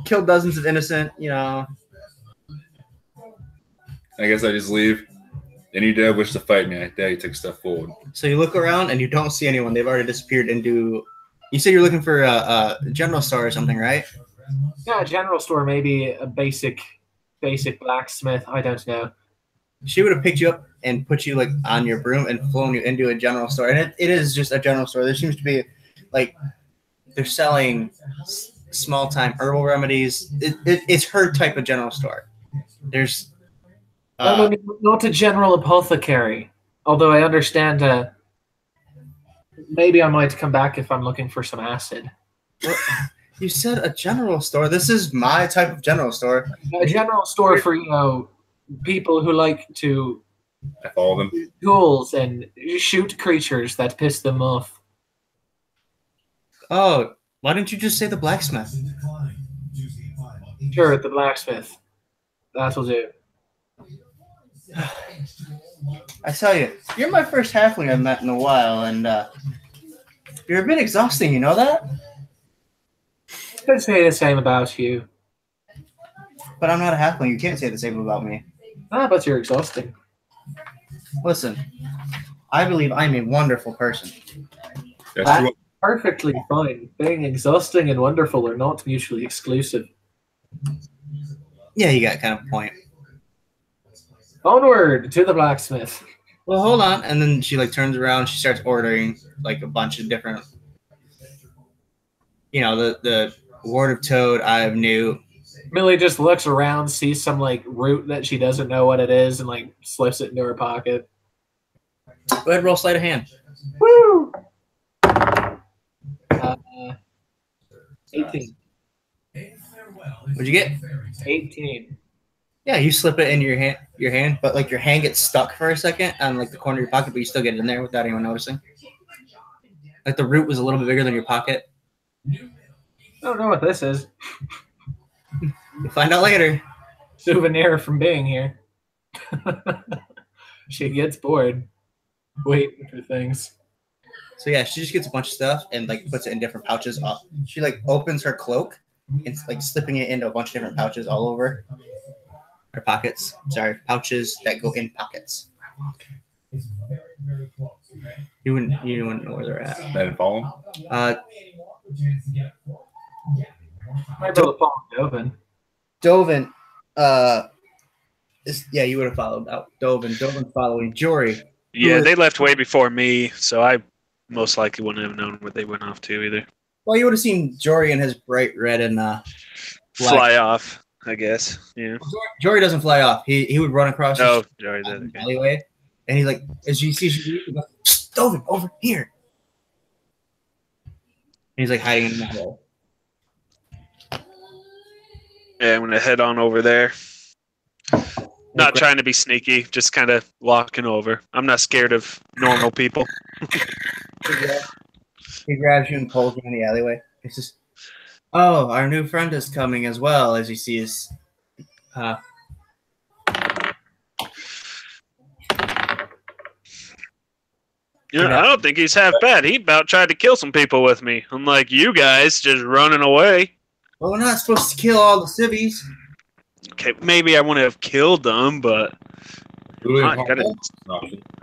Kill dozens of innocent. You know. I guess I just leave. Any dad wish to fight me, I dare you take a step forward. So you look around and you don't see anyone. They've already disappeared into. You said you're looking for a general store or something, right? Yeah, general store, maybe a basic blacksmith. I don't know. She would have picked you up and put you like on your broom and flown you into a general store. And it is just a general store. There seems to be like they're selling small time herbal remedies. It's her type of general store. There's No, not a general apothecary. Although I understand maybe I might come back if I'm looking for some acid. you said a general store. This is my type of general store. A general store for, people who like to I follow them. duels and shoot creatures that piss them off. Oh, why didn't you just say the blacksmith? Sure, the blacksmith. That'll do. I tell you, you're my first halfling I've met in a while, and you're a bit exhausting. You know that? I'd say the same about you. But I'm not a halfling. You can't say the same about me. But you're exhausting. Listen, I believe I'm a wonderful person. That's true. Perfectly fine. Being exhausting and wonderful are not mutually exclusive. Yeah, you got kind of a point. Onward to the blacksmith. Well, hold on. And then she like turns around. She starts ordering like a bunch of different, the word of toad, eye of newt. Millie just looks around, sees some like root that she doesn't know what it is, and like slips it into her pocket. Go ahead, roll sleight of hand. Woo! 18. What'd you get? 18. Yeah, you slip it into your hand, but like your hand gets stuck for a second on like the corner of your pocket, but you still get it in there without anyone noticing. Like the root was a little bit bigger than your pocket. I don't know what this is. You'll find out later. Souvenir from being here. She gets bored waiting for things. So yeah, she just gets a bunch of stuff and like puts it in different pouches. She like opens her cloak and like slipping it into a bunch of different pouches all over her pockets. Sorry, pouches that go in pockets. You wouldn't know where they're at. I didn't follow him. Might be able to follow Dovin. Dovin, you would have followed out. Dovin following Jory. Yeah, they left way before me, so I most likely wouldn't have known where they went off to either. Well, you would have seen Jory in his bright red and Fly off, I guess. Yeah. Jory doesn't fly off. He would run across Oh, Jory did. the Okay. alleyway, and he's like, as you see, he goes, Dovin, over here. And he's like hiding in the hole. Yeah, I'm gonna head on over there. Not trying to be sneaky, just kind of walking over. I'm not scared of normal people. He grabs you and pulls you in the alleyway. He says, "Oh, our new friend is coming as well." As you see his, I don't think he's half bad. He about tried to kill some people with me. Unlike you guys, just running away. well, we're not supposed to kill all the civvies. Okay, maybe I wouldn't have killed them, but Literally, I gotta- no,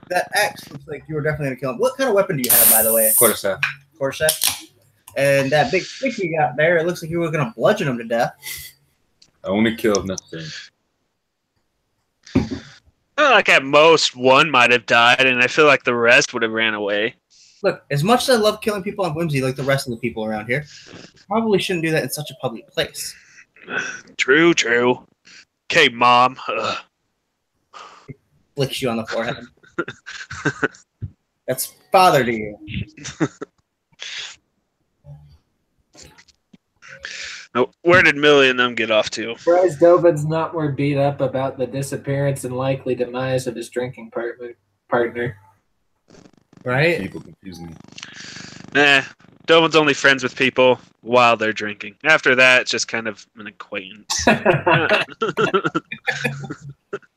That axe looks like you were definitely gonna kill him. What kind of weapon do you have, by the way? quarterstaff. Quarterstaff. And that big stick you got there, it looks like you were gonna bludgeon him to death. I only kill if necessary. like at most one might have died, and I feel like the rest would have ran away. Look, as much as I love killing people on whimsy, like the rest of the people around here, probably shouldn't do that in such a public place. True, true. Okay, Mom. Ugh. Flicks you on the forehead. That's father to you. Now, where did Millie and them get off to? Surprised Dovin's not more beat up about the disappearance and likely demise of his drinking partner. Right? People confuse me. Dovin's only friends with people while they're drinking. After that, it's just kind of an acquaintance.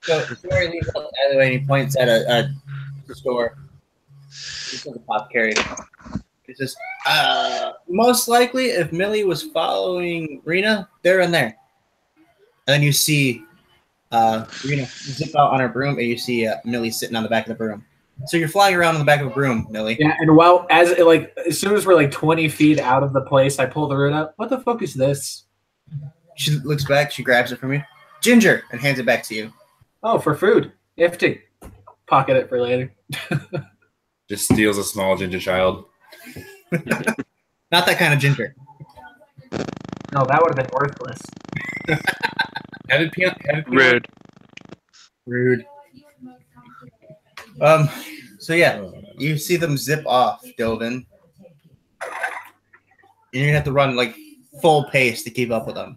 So Story leaves out the alleyway and he points at a store. This is a pop carry. He says, most likely, if Millie was following Rena, they're in there. And then you see Rena zip out on her broom, and you see Millie sitting on the back of the broom. So you're flying around on the back of a broom, Millie. Yeah, and as soon as we're like 20 feet out of the place, I pull the root out. What the fuck is this? She looks back, she grabs it from you. Ginger, and hands it back to you. Oh, for food. Nifty. Pocket it for later. Just steals a small ginger child. Not that kind of ginger. No, that would have been worthless. Headed peanut. Rude. Rude. So yeah, you see them zip off, Dovin. And you're gonna have to run like full pace to keep up with them.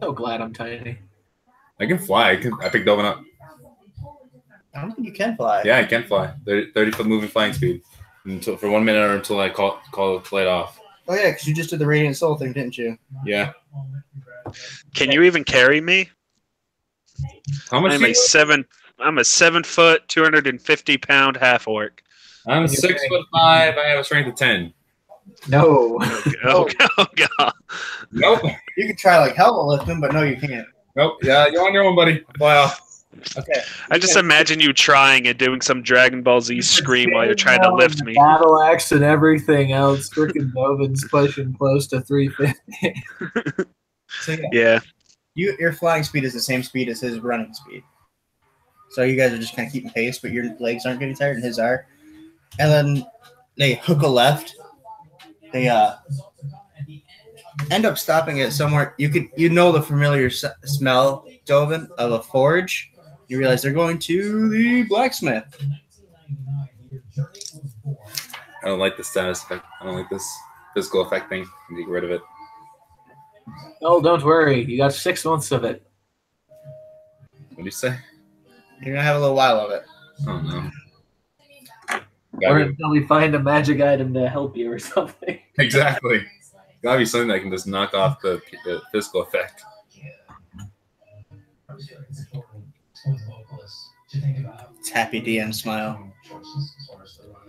So glad I'm tiny. I can fly. I picked Dovin up. I don't think you can fly. Yeah, I can fly. 30-foot moving flying speed. For 1 minute or until I call the flight off. Oh yeah, because you just did the Radiant Soul thing, didn't you? Yeah. Can you even carry me? How much? I'm a 7 foot, 250-pound half orc. I'm 6'5". I have a strength of 10. No. Oh god. Nope. You can try like hell to lift him, but no, you can't. Nope. Yeah, you're on your own, buddy. Fly off. Okay. I just imagine you trying and doing some Dragon Ball Z scream while you're trying to lift me. Battle axe and everything else. Frickin' Dovin's pushing close to 350. So Yeah. Your flying speed is the same speed as his running speed. So you guys are just kind of keeping pace, but your legs aren't getting tired, and his are. And then they hook a left. They end up stopping it somewhere. You know the familiar smell, Dovin, of a forge. You realize they're going to the blacksmith. I don't like the status effect. I don't like this physical effect thing. I need to get rid of it. Oh, don't worry. You got 6 months of it. What do you say? You're gonna have a little while of it. Oh no. Or until we find a magic item to help you or something. Exactly. Gotta be something that can just knock off the physical effect. It's happy DM smile.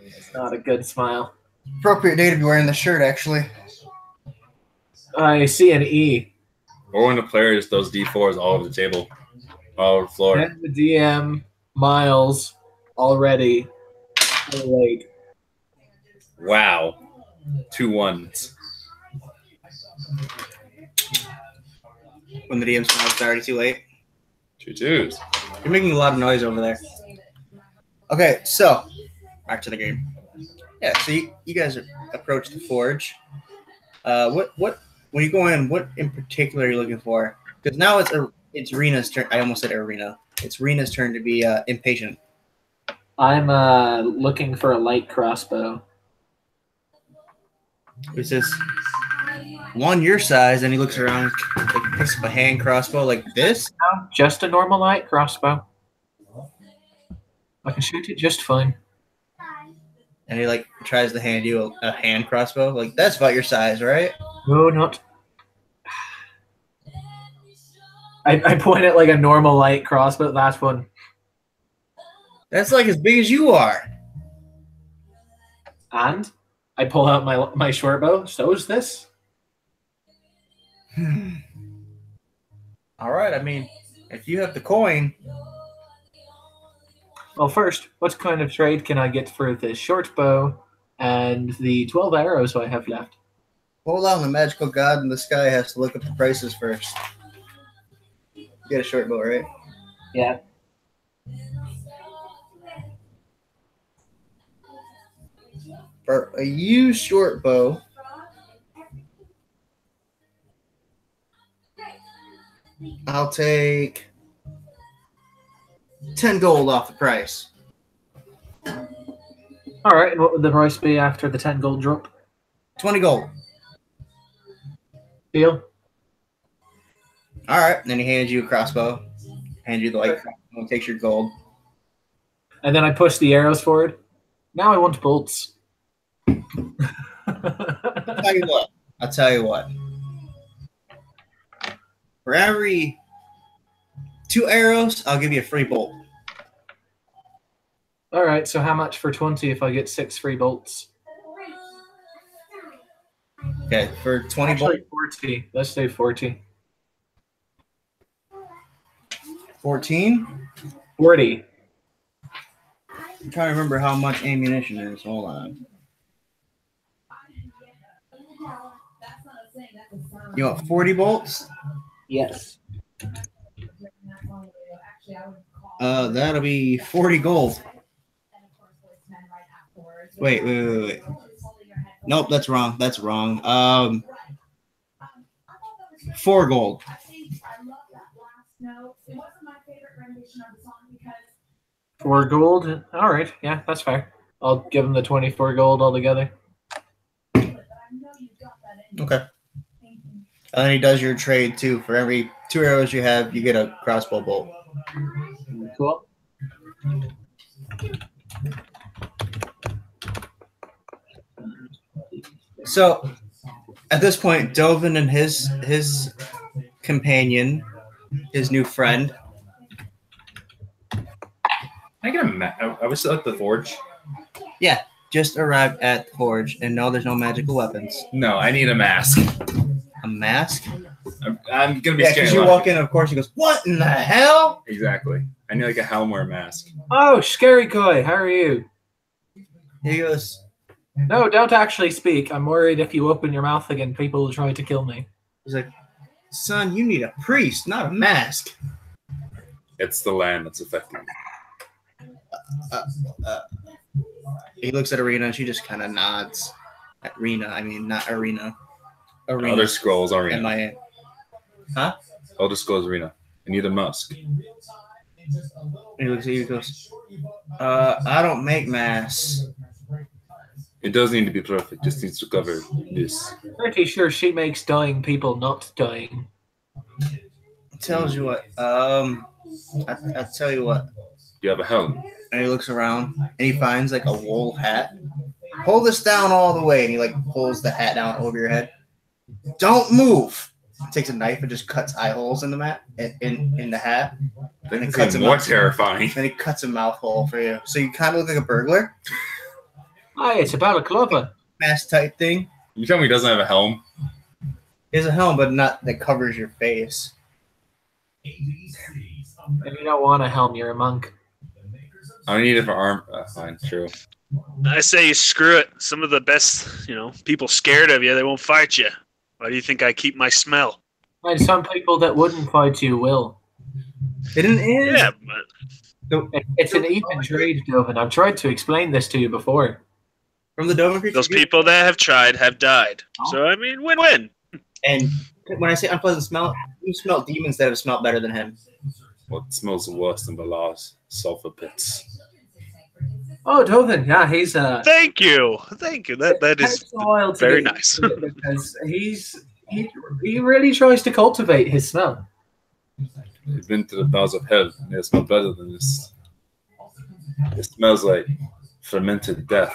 It's not a good smile. Appropriate day to be wearing the shirt, actually. I see an E. Or when the player just throws D4s all over the table, all over the floor. And the DM, Miles, already late. Wow. 2 1s. When the DM smiles, it's already too late. 2 2s. You're making a lot of noise over there. Okay, so back to the game. Yeah, so you guys approach the forge. What when you go in, what in particular are you looking for? Because now it's Rena's turn. I almost said Arena. It's Rena's turn to be impatient. I'm looking for a light crossbow. It's this one your size, and he looks around, like picks up a hand crossbow like this. No, just a normal light crossbow. I can shoot it just fine. And he like tries to hand you a hand crossbow. Like, that's about your size, right? No, not. I point at like a normal light crossbow. Last one. That's like as big as you are. And I pull out my short bow. So is this. All right. I mean, if you have the coin, Well, first, what kind of trade can I get for the short bow and the 12 arrows I have left? hold on. The magical god in the sky has to look up the prices first. You get a short bow, right? Yeah. For a used short bow, I'll take 10 gold off the price. All right, and what would the price be after the 10 gold drop? 20 gold. Deal? All right. Then he hands you a crossbow. Hand you the light crossbow. Takes your gold. And then I push the arrows forward. Now I want bolts. I'll tell you what. For every 2 arrows, I'll give you a free bolt. All right, so how much for 20 if I get 6 free bolts? Okay, for 20 bolts. Actually, 40. Let's do 40. 14? 40. I'm trying to remember how much ammunition is. Hold on. You want 40 bolts? Yes. That'll be 40 gold. Wait. Nope, that's wrong. 4 gold. 4 gold? All right, yeah, that's fair. I'll give him the 24 gold altogether. Okay. And then he does your trade too. For every 2 arrows you have, you get a crossbow bolt. Cool. So at this point, Dovin and his companion, his new friend. I get I was still at the forge. Yeah, just arrived at the forge, and no, there's no magical weapons. No, I need a mask. A mask? I'm gonna be Yeah, scared. because you walk in, and of course, he goes, "What in the hell?" Exactly. I need like a helm or a mask. Oh, Scary Koi, how are you? He goes, No, don't actually speak. I'm worried if you open your mouth again, people will try to kill me. he's like, "Son, you need a priest, not a mask." It's the land that's affecting me. He looks at Arena, and she just kind of nods. At Rena, I mean, not Arena. Arena. Elder Scrolls Arena. M-I-A. Huh? Elder Scrolls Arena. I need a mask. He looks at you and goes, I don't make masks. It does need to be perfect. Just needs to cover this. Pretty sure she makes dying people not dying. Tells you what, I tell you what. You have a helm. And he looks around, and he finds, like, a wool hat. Pull this down all the way, and he, like, pulls the hat down over your head. Don't move! He takes a knife and just cuts eye holes in the in the hat. Then it cuts more terrifying. Then he cuts a mouth hole for you. So you kind of look like a burglar. Hi, it's a balaclava. Mask type thing. You tell me he doesn't have a helm? He has a helm, but not that covers your face. If you don't want a helm, you're a monk. I don't need it for arm. Fine, true. I say screw it. Some of the best, people scared of you, they won't fight you. Why do you think I keep my smell? And some people that wouldn't fight you will. It is. Yeah, but It's an even trade, Dovin. I've tried to explain this to you before. From the Dover Creek. those people that have tried have died. So, I mean, win-win. And when I say unpleasant smell, you smell demons that have smelled better than him. What smells worse than the last sulfur pits? Oh, Dovin, yeah, he's Thank you. That is very nice. Because he really tries to cultivate his smell. I've been to the bowels of hell, and it smells better than this. It smells like fermented death.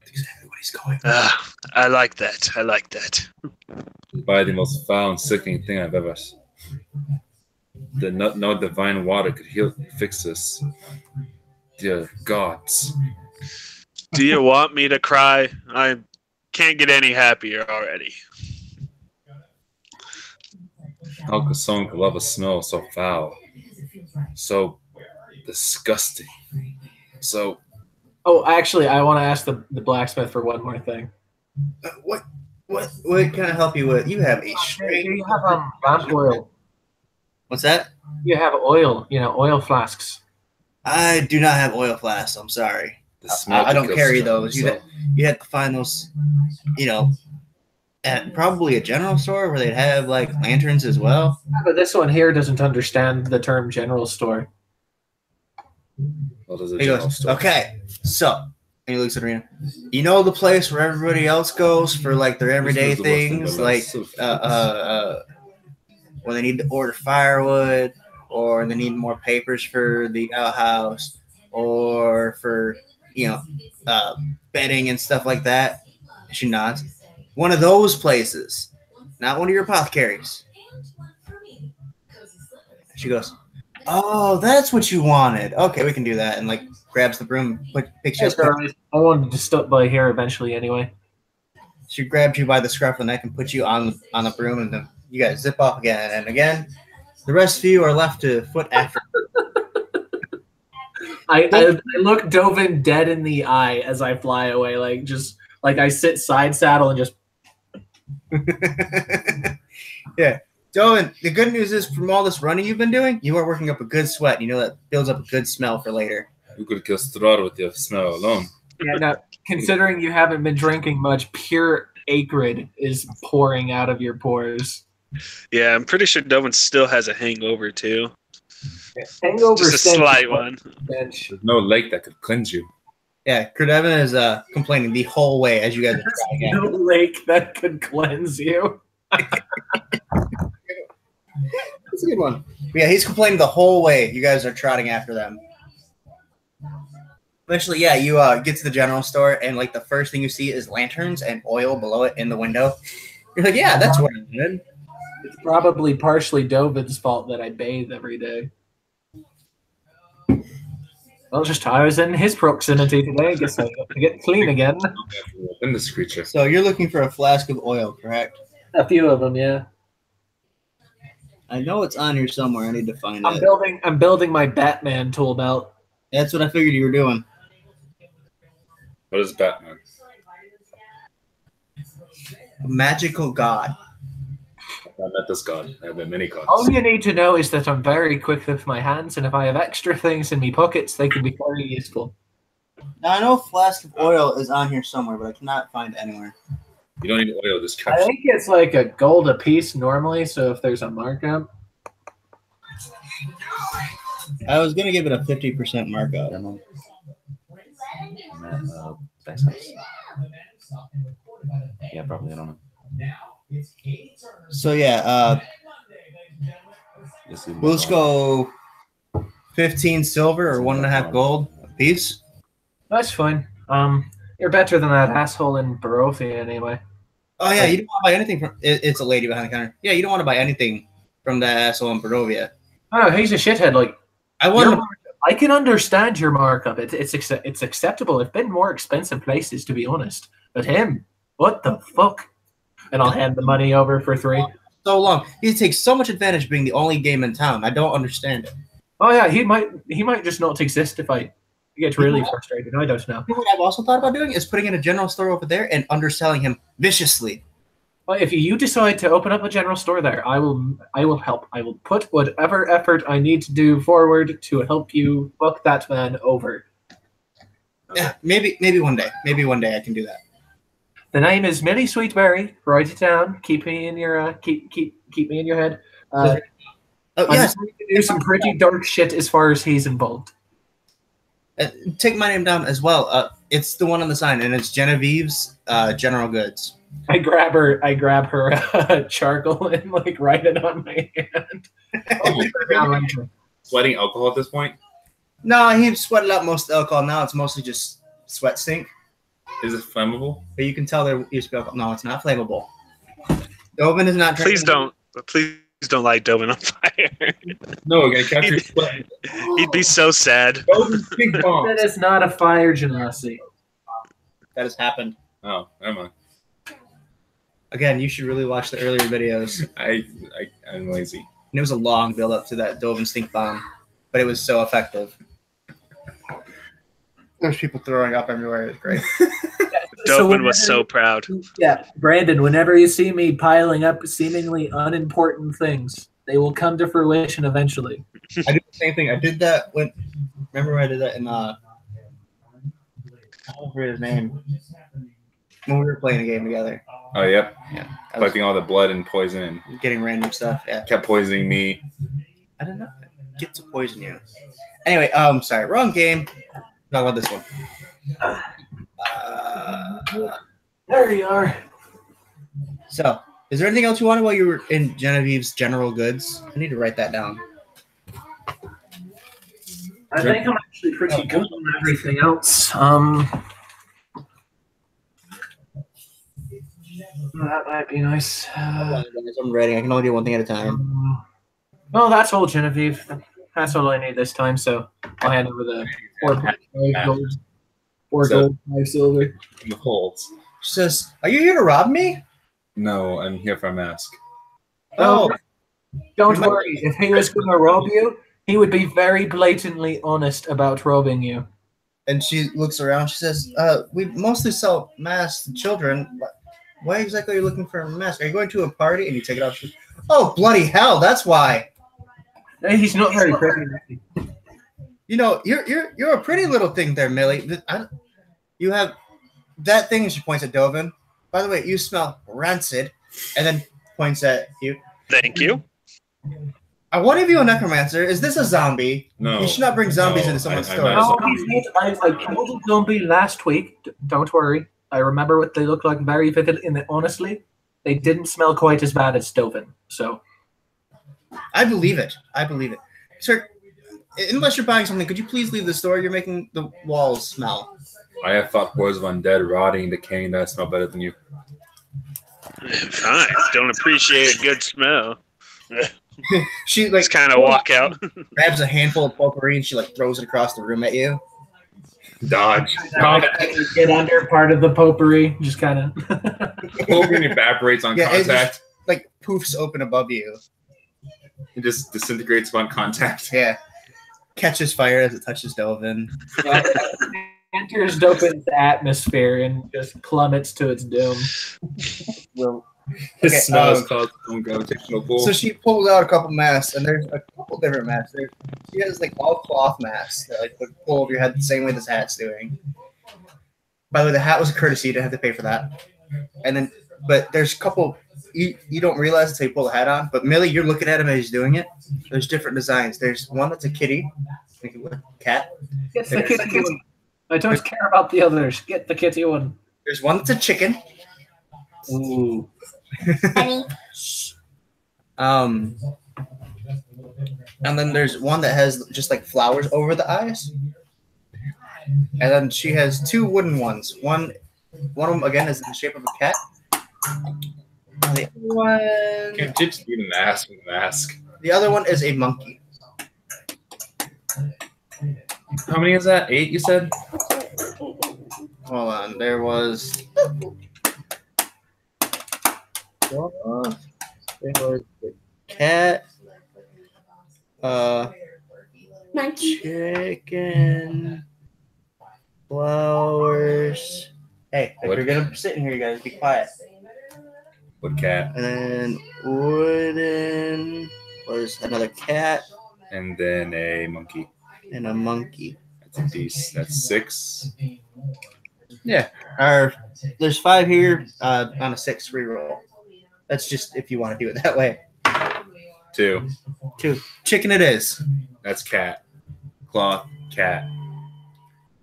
Exactly what he's going. I like that. By the most foul and sickening thing I've ever seen. No divine water could fix this. Dear gods. Do you want me to cry? I can't get any happier already. How could someone love a smell so foul, so disgusting, so? Oh, actually, I want to ask the blacksmith for one more thing. What can I help you with? You have a Do straight. you have lamp oil? What's that? You have oil, oil flasks. I do not have oil flasks. I'm sorry. The smell I don't could kill carry Strahd, those. so- You have to find those, at probably a general store where they'd have like lanterns as well. But this one here doesn't understand the term general store. Well, there's a He general goes, store. okay, so, and he looks at Rena. You know the place where everybody else goes for like their everyday This was the worst thing things, about like life. when they need to order firewood, or they need more papers for the outhouse, or for bedding and stuff like that. She nods. One of those places, not one of your apothecaries. She goes, "Oh, that's what you wanted. Okay, we can do that." And like grabs the broom, picks you Yes, up. sir. I wanted to stop by here eventually anyway. She grabs you by the scruff of the neck and puts you on the broom, and then you guys zip off again and again. The rest of you are left to foot after. I look Dovin dead in the eye as I fly away, like I sit side saddle and just. Yeah. Dolan, the good news is from all this running you've been doing, you are working up a good sweat. You know that builds up a good smell for later. You could kill Strahd with your smell alone. Yeah, now, considering you haven't been drinking much, pure acrid is pouring out of your pores. Yeah, I'm pretty sure Dovin still has a hangover too. Hangover Just a stench. slight one. Stench. There's no lake that could cleanse you. Yeah, Kurdevin is complaining the whole way as you guys are trying No again. lake that could cleanse you. That's a good one. But yeah, he's complaining the whole way you guys are trotting after them. Eventually, yeah, you get to the general store, and like the first thing you see is lanterns and oil below it in the window. You're like, yeah, that's what I did. It's probably partially Dovin's fault that I bathe every day. Well, just I was in his proximity today. I guess I got to get clean again. In this creature. So you're looking for a flask of oil, correct? A few of them, yeah. I know it's on here somewhere. I need to find it. I'm building my Batman tool belt. That's what I figured you were doing. What is Batman? A magical god. I met this god. I have met many gods. All you need to know is that I'm very quick with my hands, and if I have extra things in my pockets, they can be very useful. Now I know a flask of oil is on here somewhere, but I cannot find it anywhere. You don't need oil, just I capture. think it's like a gold a piece normally, so if there's a markup. I was gonna give it a 50% markup. Yeah, probably. I don't know. So yeah, we'll just go 15 silver or 1.5 gold a piece. That's fine. You're better than that asshole in Barovia anyway. Oh yeah, you don't want to buy anything from. It's a lady behind the counter. Yeah, you don't want to buy anything from that asshole in Barovia. Oh, he's a shithead. Like I want. Your- I can understand your markup. It's acceptable. It's been more expensive places, to be honest. But him, what the fuck? And I'll hand the money over for 3. So long. He takes so much advantage being the only game in town. I don't understand it. Oh yeah, he might just not exist if I get really frustrated. I don't know. You know what I've also thought about doing is putting in a general store over there and underselling him viciously. Well, if you decide to open up a general store there, I will help. I will put whatever effort I need to do forward to help you fuck that man over. Yeah, maybe one day. Maybe one day I can do that. The name is Millie Sweetberry. Write it down. Keep me in your keep me in your head. Oh I'm yes, going to do some pretty dark shit as far as he's involved. take my name down as well. It's the one on the sign, and it's Genevieve's General Goods. I grab her charcoal and like write it on my hand. Sweating alcohol at this point? No, he sweated out most of the alcohol. Now it's mostly just sweat stink. Is it flammable? But you can tell there used to be alcohol. No, it's not flammable. Dovin is not drinking. Please don't light Dovin on fire. No, we're gonna capture your sweat. He'd be so sad. Those are big bombs. That is not a fire genasi. That has happened. Oh, never mind. Again, you should really watch the earlier videos. I'm lazy. And it was a long build up to that Dove and Stink Bomb, but it was so effective. There's people throwing up everywhere. It was great. Dopin was so proud. Yeah, Brandon, whenever you see me piling up seemingly unimportant things, they will come to fruition eventually. I do the same thing. I did that when. Remember when I did that in I don't remember his name. When we were playing a game together. Oh, yep. Yeah. Collecting all the blood and poison and Getting random stuff. Yeah. kept poisoning me. I don't know. Get to poison you. Anyway, sorry, wrong game. Talk about this one. There you are. So, is there anything else you wanted while you were in Genevieve's General Goods? I need to write that down. I think I'm actually pretty good on everything else. That might be nice. I'm writing. I can only do one thing at a time. Well, that's all, Genevieve. That's all I need this time. So I'll hand over the 4.5 gold, 4 gold, 5 silver. The holds. She says, "Are you here to rob me?" No, I'm here for a mask. Oh, Don't worry. If he was going to rob you, he would be very blatantly honest about robbing you. and she looks around. She says, "We mostly sell masks to children. Why exactly are you looking for a mask? Are you going to a party?" And you take it off. She, "Oh, bloody hell! That's why." He's not very pretty. You know, you're a pretty little thing there, Millie. You have that thing. And she points at Dovin. By the way, you smell rancid. And then points at you. Thank you. Are one of you a necromancer? Is this a zombie? No. You should not bring zombies into someone's I'm store. not. I killed a zombie last week. Don't worry. I remember what they looked like very vividly. And honestly, they didn't smell quite as bad as Dovin. So I believe it. I believe it. Sir, unless you're buying something, could you please leave the store? You're making the walls smell. I have fought wars of undead, rotting, decaying that smell better than you. Fine. Don't appreciate a good smell. She like Just kind of walk out. grabs a handful of potpourri and she like throws it across the room at you. Dodge. get under part of the potpourri. Just kind of. Potpourri evaporates on Yeah, it contact. Like poofs open above you. It just disintegrates upon contact. Yeah. Catches fire as it touches Dovin. Enters Dovin's atmosphere and just plummets to its doom. Well, His okay, smell is called gravitational pull. so she pulls out a couple masks, and there's a couple different masks. She has like all cloth masks that like would pull over your head the same way this hat's doing. By the way, the hat was a courtesy; you didn't have to pay for that. And then, but there's a couple you don't realize until you pull the hat on. But Millie, you're looking at him as he's doing it. There's different designs. There's one that's a kitty, like a cat. Get the kitty one. I don't care about the others. Get the kitty one. There's one that's a chicken. Ooh. And then there's one that has just like flowers over the eyes. And then she has 2 wooden ones. One of them again is in the shape of a cat. And the other one, Can't just do the mask with the mask. the other one is a monkey. How many is that? 8, you said? Hold on, there was the cat, chicken, flowers. Hey, if you're gonna sit in here, you guys be quiet. Wood cat. And then wooden was another cat And then a monkey. and a monkey. That's 6. Yeah. There's 5 here on a 6 reroll. That's just if you want to do it that way. 2. 2. Chicken it is. That's cat. Cloth, cat.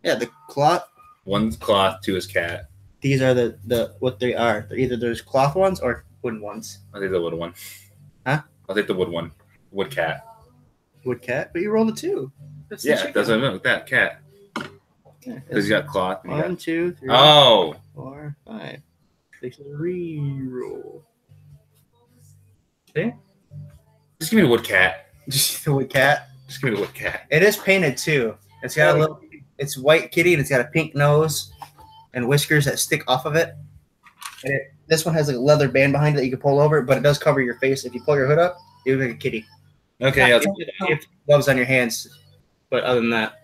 Yeah, the cloth. 1's cloth, 2 is cat. These are the what they are. They're either there's cloth ones or wooden ones. I'll take the wood one. Huh? I'll take the wood one. Wood cat. Wood cat, but you rolled a 2. That's the Yeah, chicken. that's what I meant with that cat. Yeah, Because you got cloth. And you 1, got... 2, 3, Oh! 4, 5. 6 reroll. See? Just give me the wood cat. Just the wood cat. Just give me the wood cat. It is painted too. It's got a little. It's white kitty and it's got a pink nose and whiskers that stick off of it. And This one has like a leather band behind it that you can pull over, but it does cover your face. If you pull your hood up, you look like a kitty. Okay, yeah. You have gloves on your hands, but other than that,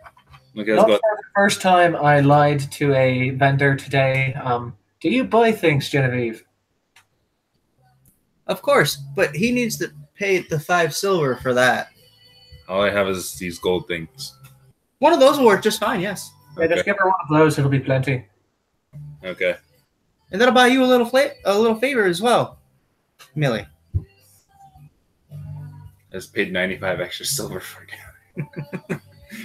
Okay, Not let's for go. the first time I lied to a vendor today. Do you buy things, Genevieve? of course. But he needs to pay the 5 silver for that. All I have is these gold things. One of those will work just fine. Yes, Yeah, just give her one of those. It'll be plenty. Okay. and that'll buy you a little favor as well, Millie. I just paid 95 extra silver for it.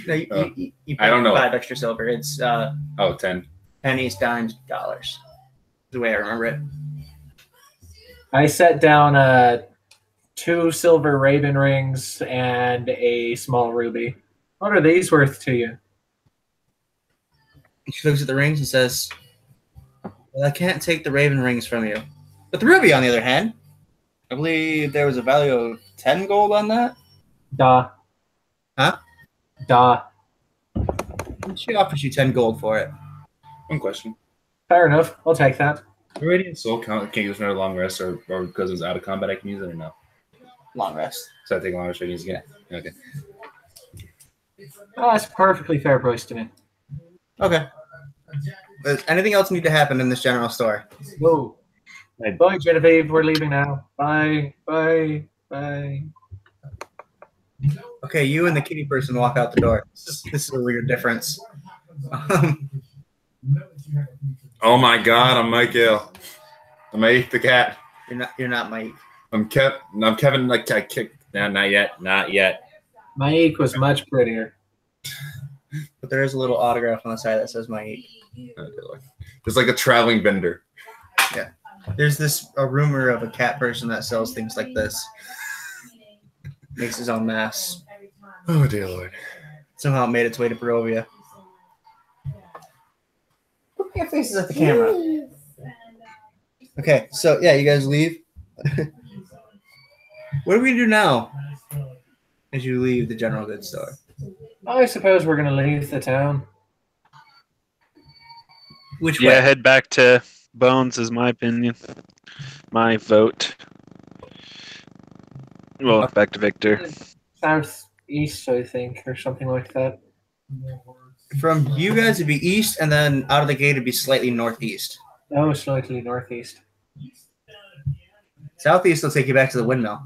No, you I don't know. 5 extra silver. It's 10. pennies, dimes, dollars. The way I remember it. I set down 2 silver raven rings and a small ruby. What are these worth to you? She looks at the rings and says, "Well, I can't take the raven rings from you. But the ruby, on the other hand, I believe there was a value of 10 gold on that." Da. Huh? Da. She offers you 10 gold for it. One question. Fair enough. I'll take that. Radiant Soul can't use another long rest, or because it's out of combat, I can use it or no? Long rest. So I take a long rest, I can use it again? Okay. Oh, that's a perfectly fair price to me. Okay. Does anything else need to happen in this general store? Whoa. Bye, Genevieve. We're leaving now. Bye. Bye. Bye. Okay, you and the kitty person walk out the door. This is a weird difference. Oh my god, I'm Michael. I'm Ace the cat. You're not Mike. I'm Kevin like cat kick. No, not yet. Not yet. Mike was much prettier. But there is a little autograph on the side that says Mike. There's like a traveling vendor. There's a rumor of a cat person that sells things like this. Makes his own masks. Oh dear lord. Somehow it made its way to Barovia. Put your faces at the camera. Okay, so yeah, you guys leave. What do we do now as you leave the general goods store? I suppose we're going to leave the town. Which Yeah, way? head back to Bones is my opinion. My vote. Well, back to Victor. Southeast, I think, or something like that. From you guys, it'd be east, and then out of the gate, it'd be slightly northeast. Oh, slightly northeast. Southeast will take you back to the windmill.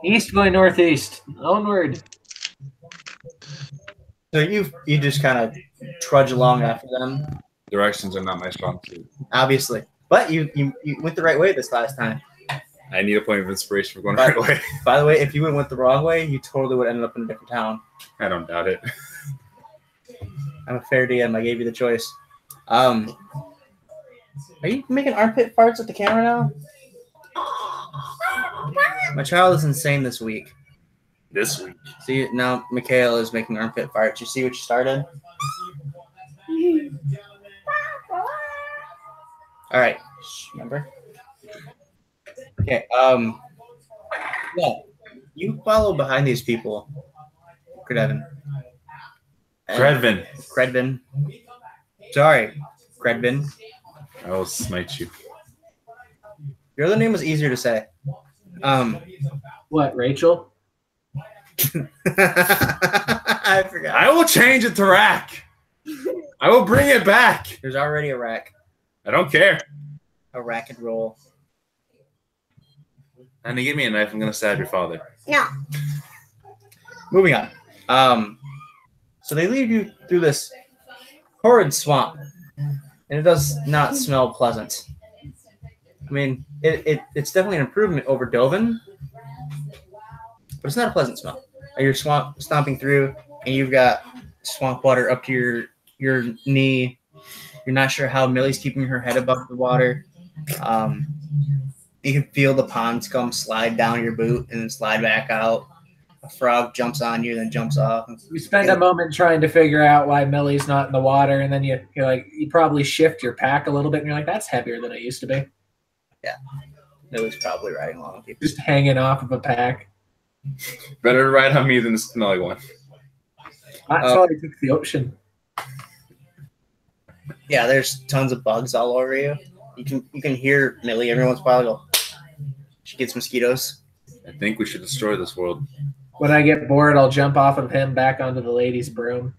East going northeast. Onward. So you just kind of trudge along after them, Directions are not my strong suit. obviously. But you went the right way this last time. I need a point of inspiration for going the right way. By the way, if you went the wrong way, you totally would have ended up in a different town. I don't doubt it. I'm a fair DM. I gave you the choice. Are you making armpit farts at the camera now? My child is insane this week. This week. See, now Mikhail is making armpit farts. You see what you started? All right. Remember? Okay. Yeah. You follow behind these people. Credvin. Credvin. Sorry, Credvin. I will smite you. Your other name was easier to say. What, Rachel? I forgot. I will change it to rack. I will bring it back. There's already a rack. I don't care. A rack and roll. And you give me a knife, I'm gonna stab your father. No. Moving on. So they lead you through this horrid swamp, and it does not smell pleasant. I mean, it's definitely an improvement over Dovin, but it's not a pleasant smell. You're stomping through, and you've got swamp water up to your knee. You're not sure how Millie's keeping her head above the water. You can feel the pond scum slide down your boot and then slide back out. A frog jumps on you, then jumps off. We spend a moment trying to figure out why Millie's not in the water, and then you probably shift your pack a little bit, and you're like, that's heavier than it used to be. Yeah. Millie's probably riding along with you. Just hanging off of a pack. Better to ride on me than the smelly one. That's why I took the option. Yeah, there's tons of bugs all over you. You can hear Millie every once in a while go. She gets mosquitoes. I think we should destroy this world. When I get bored, I'll jump off of him back onto the lady's broom.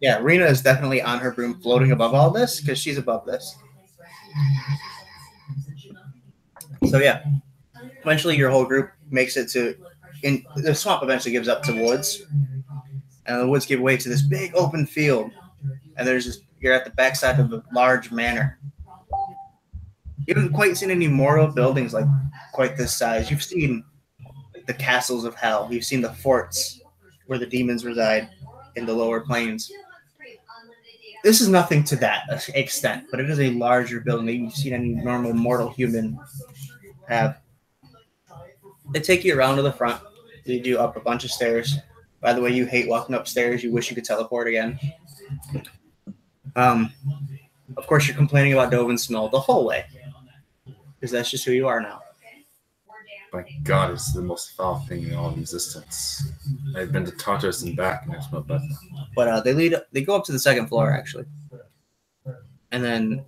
Yeah, Rena is definitely on her broom floating above all this because she's above this. So yeah, eventually your whole group makes it to the swamp eventually gives up to woods, and the woods give way to this big open field, and you're at the backside of a large manor. You haven't quite seen any memorial buildings like quite this size. You've seen the castles of hell. You've seen the forts where the demons reside in the lower planes. This is nothing to that extent, but it is a larger building than you've seen any normal mortal human have. They take you around to the front. They do up a bunch of stairs. By the way, you hate walking upstairs. You wish you could teleport again. Of course, you're complaining about Dovin's smell the whole way, because that's just who you are now. My God, it's the most foul thing in all of existence. I've been to Tartarus and back, and I smell bad. But they go up to the second floor actually, and then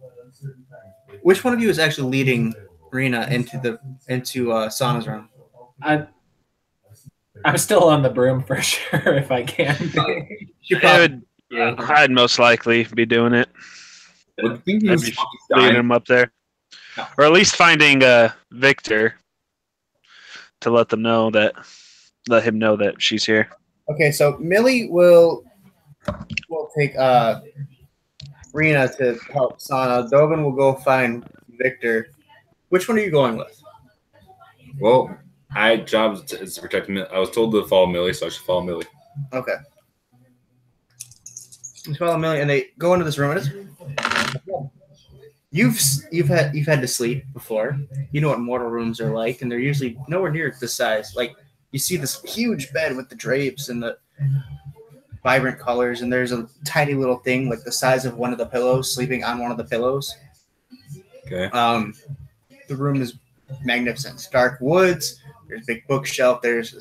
which one of you is actually leading Rena into Sahnna's room? I'm still on the broom for sure if I can. I'd most likely be doing it. I'd be leading him up there, or at least finding Victor to let him know that she's here. Okay, so Millie will take Rena to help Sahnna. Dovin will go find Victor. Which one are you going with? Well, my job is to protect Millie. I was told to follow Millie, so I should follow Millie. Okay. You follow Millie, and they go into this room. You've had to sleep before. You know what mortal rooms are like, and they're usually nowhere near this size. Like you see this huge bed with the drapes and the vibrant colors, and there's a tiny little thing like the size of one of the pillows sleeping on one of the pillows. Okay. The room is magnificent. It's dark woods. There's a big bookshelf. There's a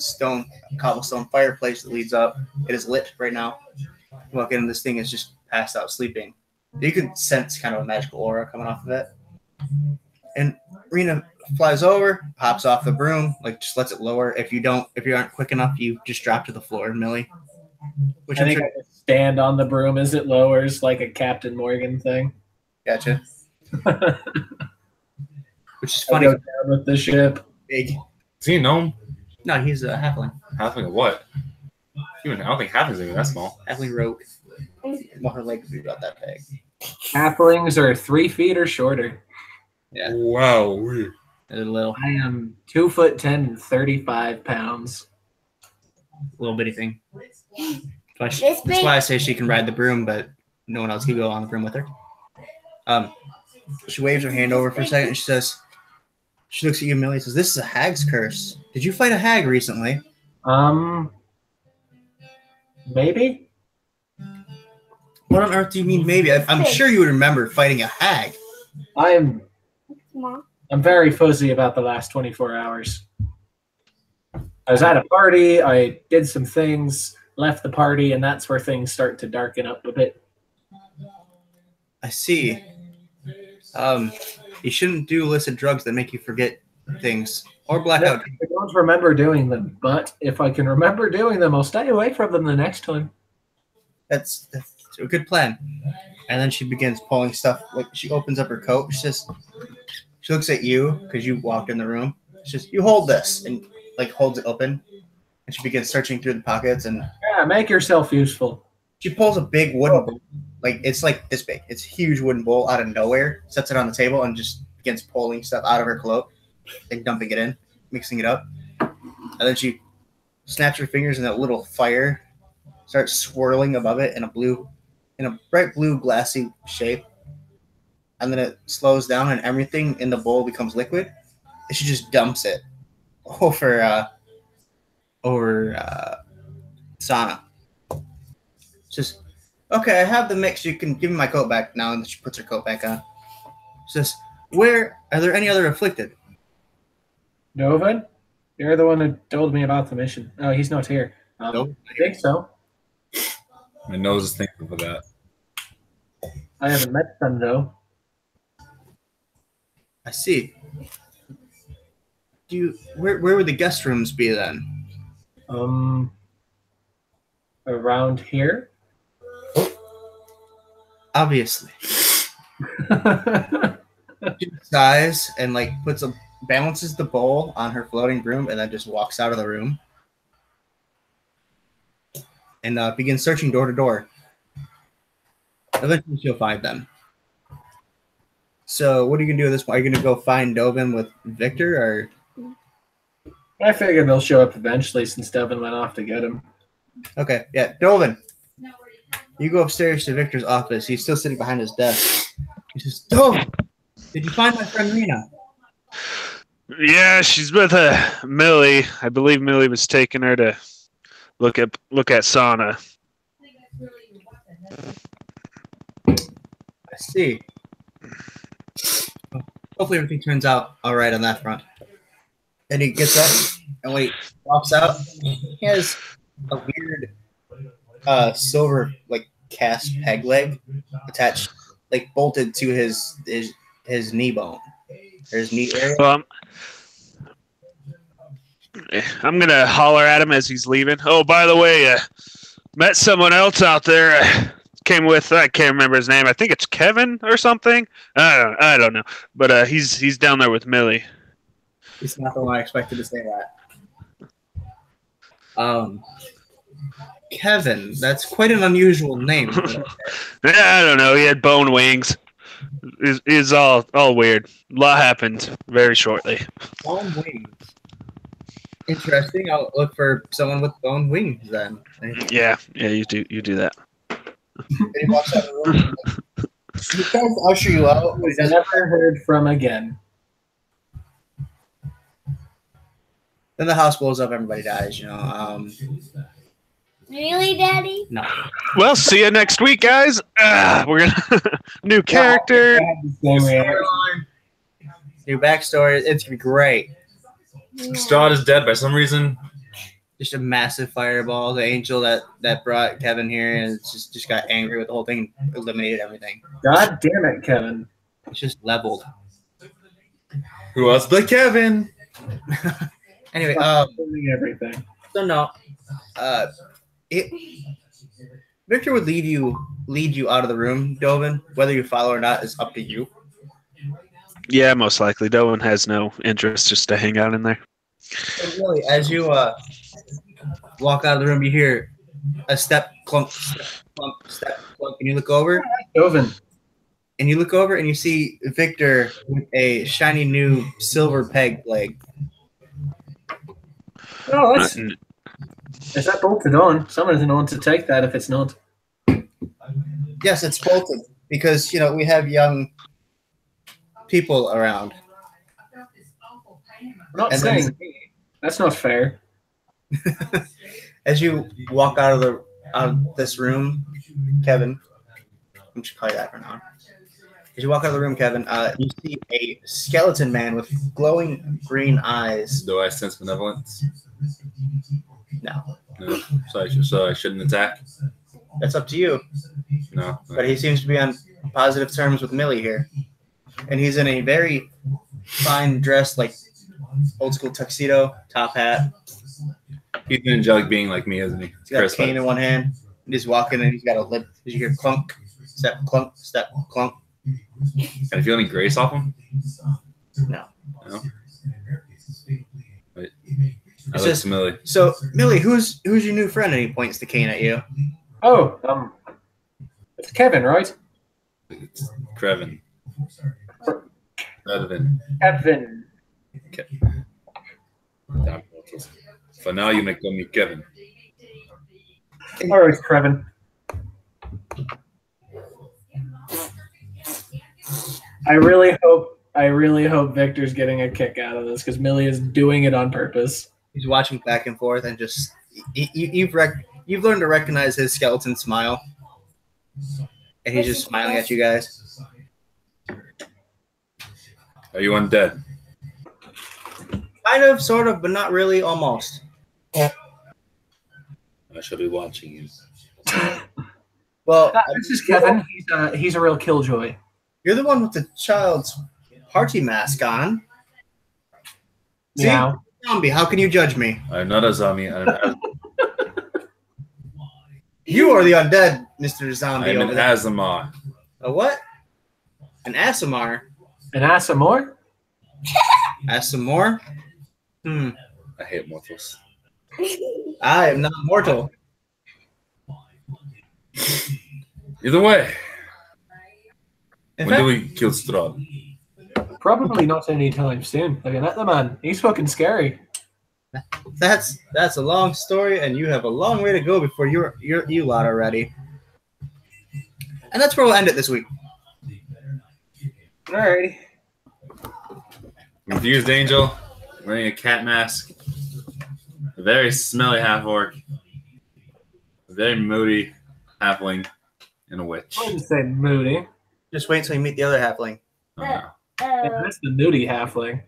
cobblestone fireplace that leads up. It is lit right now. You walk in, and this thing is just passed out sleeping. You can sense kind of a magical aura coming off of it. And Rena flies over, pops off the broom, like just lets it lower. If you aren't quick enough, you just drop to the floor, Millie. I think I can stand on the broom as it lowers, like a Captain Morgan thing. Gotcha. Which is funny. Go down with the ship. Big. Is he a gnome? No, he's a halfling. Halfling of what? I don't think halflings are even that small. Halfling rogue. Well, her legs would be about that big. Halflings are 3 feet or shorter. Yeah. Wow. They're little. I am 2'10" and 35 pounds. Little bitty thing. That's why I say she can ride the broom, but no one else can go on the broom with her. She waves her hand over for a second and she looks at you, Millie, and says, "This is a hag's curse. Did you fight a hag recently?" Maybe? What on earth do you mean maybe? I'm sure you would remember fighting a hag. I'm very fuzzy about the last 24 hours. I was at a party, I did some things, left the party, and that's where things start to darken up a bit. I see. You shouldn't do illicit drugs that make you forget things. Or blackout. I don't remember doing them, but if I can remember doing them, I'll stay away from them the next time. That's a good plan. And then she begins pulling stuff. Like she opens up her coat. She looks at you because you walked in the room. She says, "You hold this," and like holds it open. And she begins searching through the pockets and make yourself useful. She pulls a big wooden bowl. It's like this big. It's a huge wooden bowl out of nowhere. Sets it on the table and just begins pulling stuff out of her cloak and dumping it in, mixing it up. And then she snaps her fingers and that little fire starts swirling above it in a bright blue glassy shape. And then it slows down and everything in the bowl becomes liquid. And she just dumps it over Sahnna. Just, "Okay, I have the mix. You can give me my coat back now." And she puts her coat back on. She says, "Are there any other afflicted?" Dovin? You're the one who told me about the mission. Oh, he's not here. Nope. I think so. My nose is thinking of that. I haven't met them though. I see. Where would the guest rooms be then? Around here. Obviously. She sighs and like balances the bowl on her floating broom and then just walks out of the room and begins searching door to door. Eventually, she'll find them. So, what are you gonna do at this point? Are you gonna go find Dovin with Victor, or? I figured they'll show up eventually since Devin went off to get him. Okay, yeah, Dovin. You go upstairs to Victor's office. He's still sitting behind his desk. He says, "Dovin, did you find my friend Rena?" Yeah, she's with Millie. I believe Millie was taking her to look at Sahnna. I see. Hopefully everything turns out all right on that front. And he gets up, and when he walks out, he has a weird silver like cast peg leg attached, like bolted to his knee bone, or his knee area. Well, I'm gonna holler at him as he's leaving. Oh, by the way, met someone else out there. Came with, I can't remember his name. I think it's Kevin or something. I don't know. But he's down there with Millie. He's not the one I expected to say that. Kevin, that's quite an unusual name. Yeah, I don't know. He had bone wings. It's all weird. A lot happened very shortly. Bone wings. Interesting. I'll look for someone with bone wings then. Yeah, you do that. And he walks out of the room. He tries to usher you out. He's never heard from again. Then the house blows up. Everybody dies. You know. Really, Daddy? No. Well, see you next week, guys. We're gonna new character, New backstory. It's gonna be great. Strahd is dead by some reason. Just a massive fireball. The angel that brought Kevin here and just got angry with the whole thing, and eliminated everything. God damn it, Kevin. It's just leveled. Who else but Kevin? Anyway, Everything. so no, Victor would lead you out of the room, Dovin. Whether you follow or not is up to you. Yeah, most likely. Doan has no interest just to hang out in there. And really, as you walk out of the room, you hear a step clunk, step clunk, step clunk, and you look over. Dovin. And you look over and you see Victor with a shiny new silver peg leg. Oh, is that bolted on? Someone's going to take that if it's not. Yes, it's bolted because we have young people around. I'm not saying that's not fair. As you walk out of this room, Kevin, I'm just call you that for now. As you walk out of the room, Kevin, you see a skeleton man with glowing green eyes. Do I sense benevolence? No, So I shouldn't attack? that's up to you. No. But he seems to be on positive terms with Millie here. And he's in a very fine dress, like old school tuxedo, top hat. He's an angelic being like me, isn't he? He's got a cane in one hand. And he's walking and he's got a lip. You hear clunk, step, clunk. Can I feel any grace off him? No. No? Wait. I It's look just- to Millie. So, Millie, who's your new friend? And he points the cane at you. Oh, it's Kevin, right? It's Krevin. Krevin. Kevin. Damn. For now, you may call me Kevin. All right, Kevin. I really hope Victor's getting a kick out of this because Millie is doing it on purpose. He's watching back and forth and just you've learned to recognize his skeleton smile, and he's just smiling at you guys. Are you undead? Kind of, sort of, but not really. Almost. I shall be watching you. Well, This is Kevin. He's a real killjoy. you're the one with the child's party mask on. See? Yeah. Zombie, how can you judge me? I'm not a zombie. You are the undead, Mr. Zombie. I'm an over there. Azamar. A what? An Asimar? And Asimor? Asimor? I hate mortals. I am not mortal. Either way, In when fact, do we kill Strahd? Probably not anytime soon. Have you met the man? He's fucking scary. that's a long story, and you have a long way to go before you lot are ready. And that's where we'll end it this week. Alrighty. Confused angel, wearing a cat mask, a very smelly half-orc, a very moody halfling, and a witch. I wouldn't say moody. Just wait until you meet the other halfling. Oh, no. Yeah, that's the moody halfling.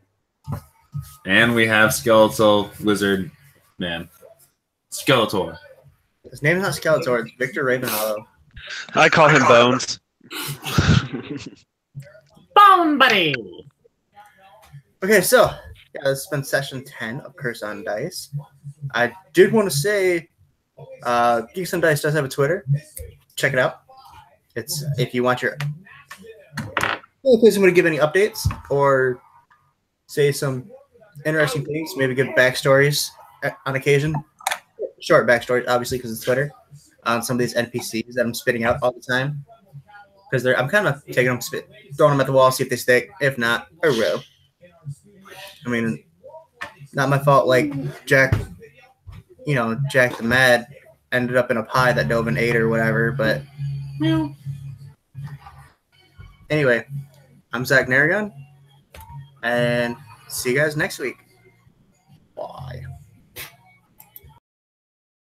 And we have skeletal lizard man. Skeletor. His name is not Skeletor, it's Victor Ravenhollow. I call him Bones. Bone buddy. Okay, so yeah, this has been session 10 of Curse on Dice. I did want to say Geeks on Dice does have a Twitter. Check it out. It's if you want your in case somebody give any updates or say some interesting things, maybe give backstories on occasion. Short backstories, obviously, because it's Twitter. On some of these NPCs that I'm spitting out all the time. Because I'm kind of taking them, throwing them at the wall, see if they stick. If not, I will. I mean, not my fault. Like Jack the Mad ended up in a pie that Dovin ate or whatever. But anyway, I'm Zach Naragon, and see you guys next week. Bye.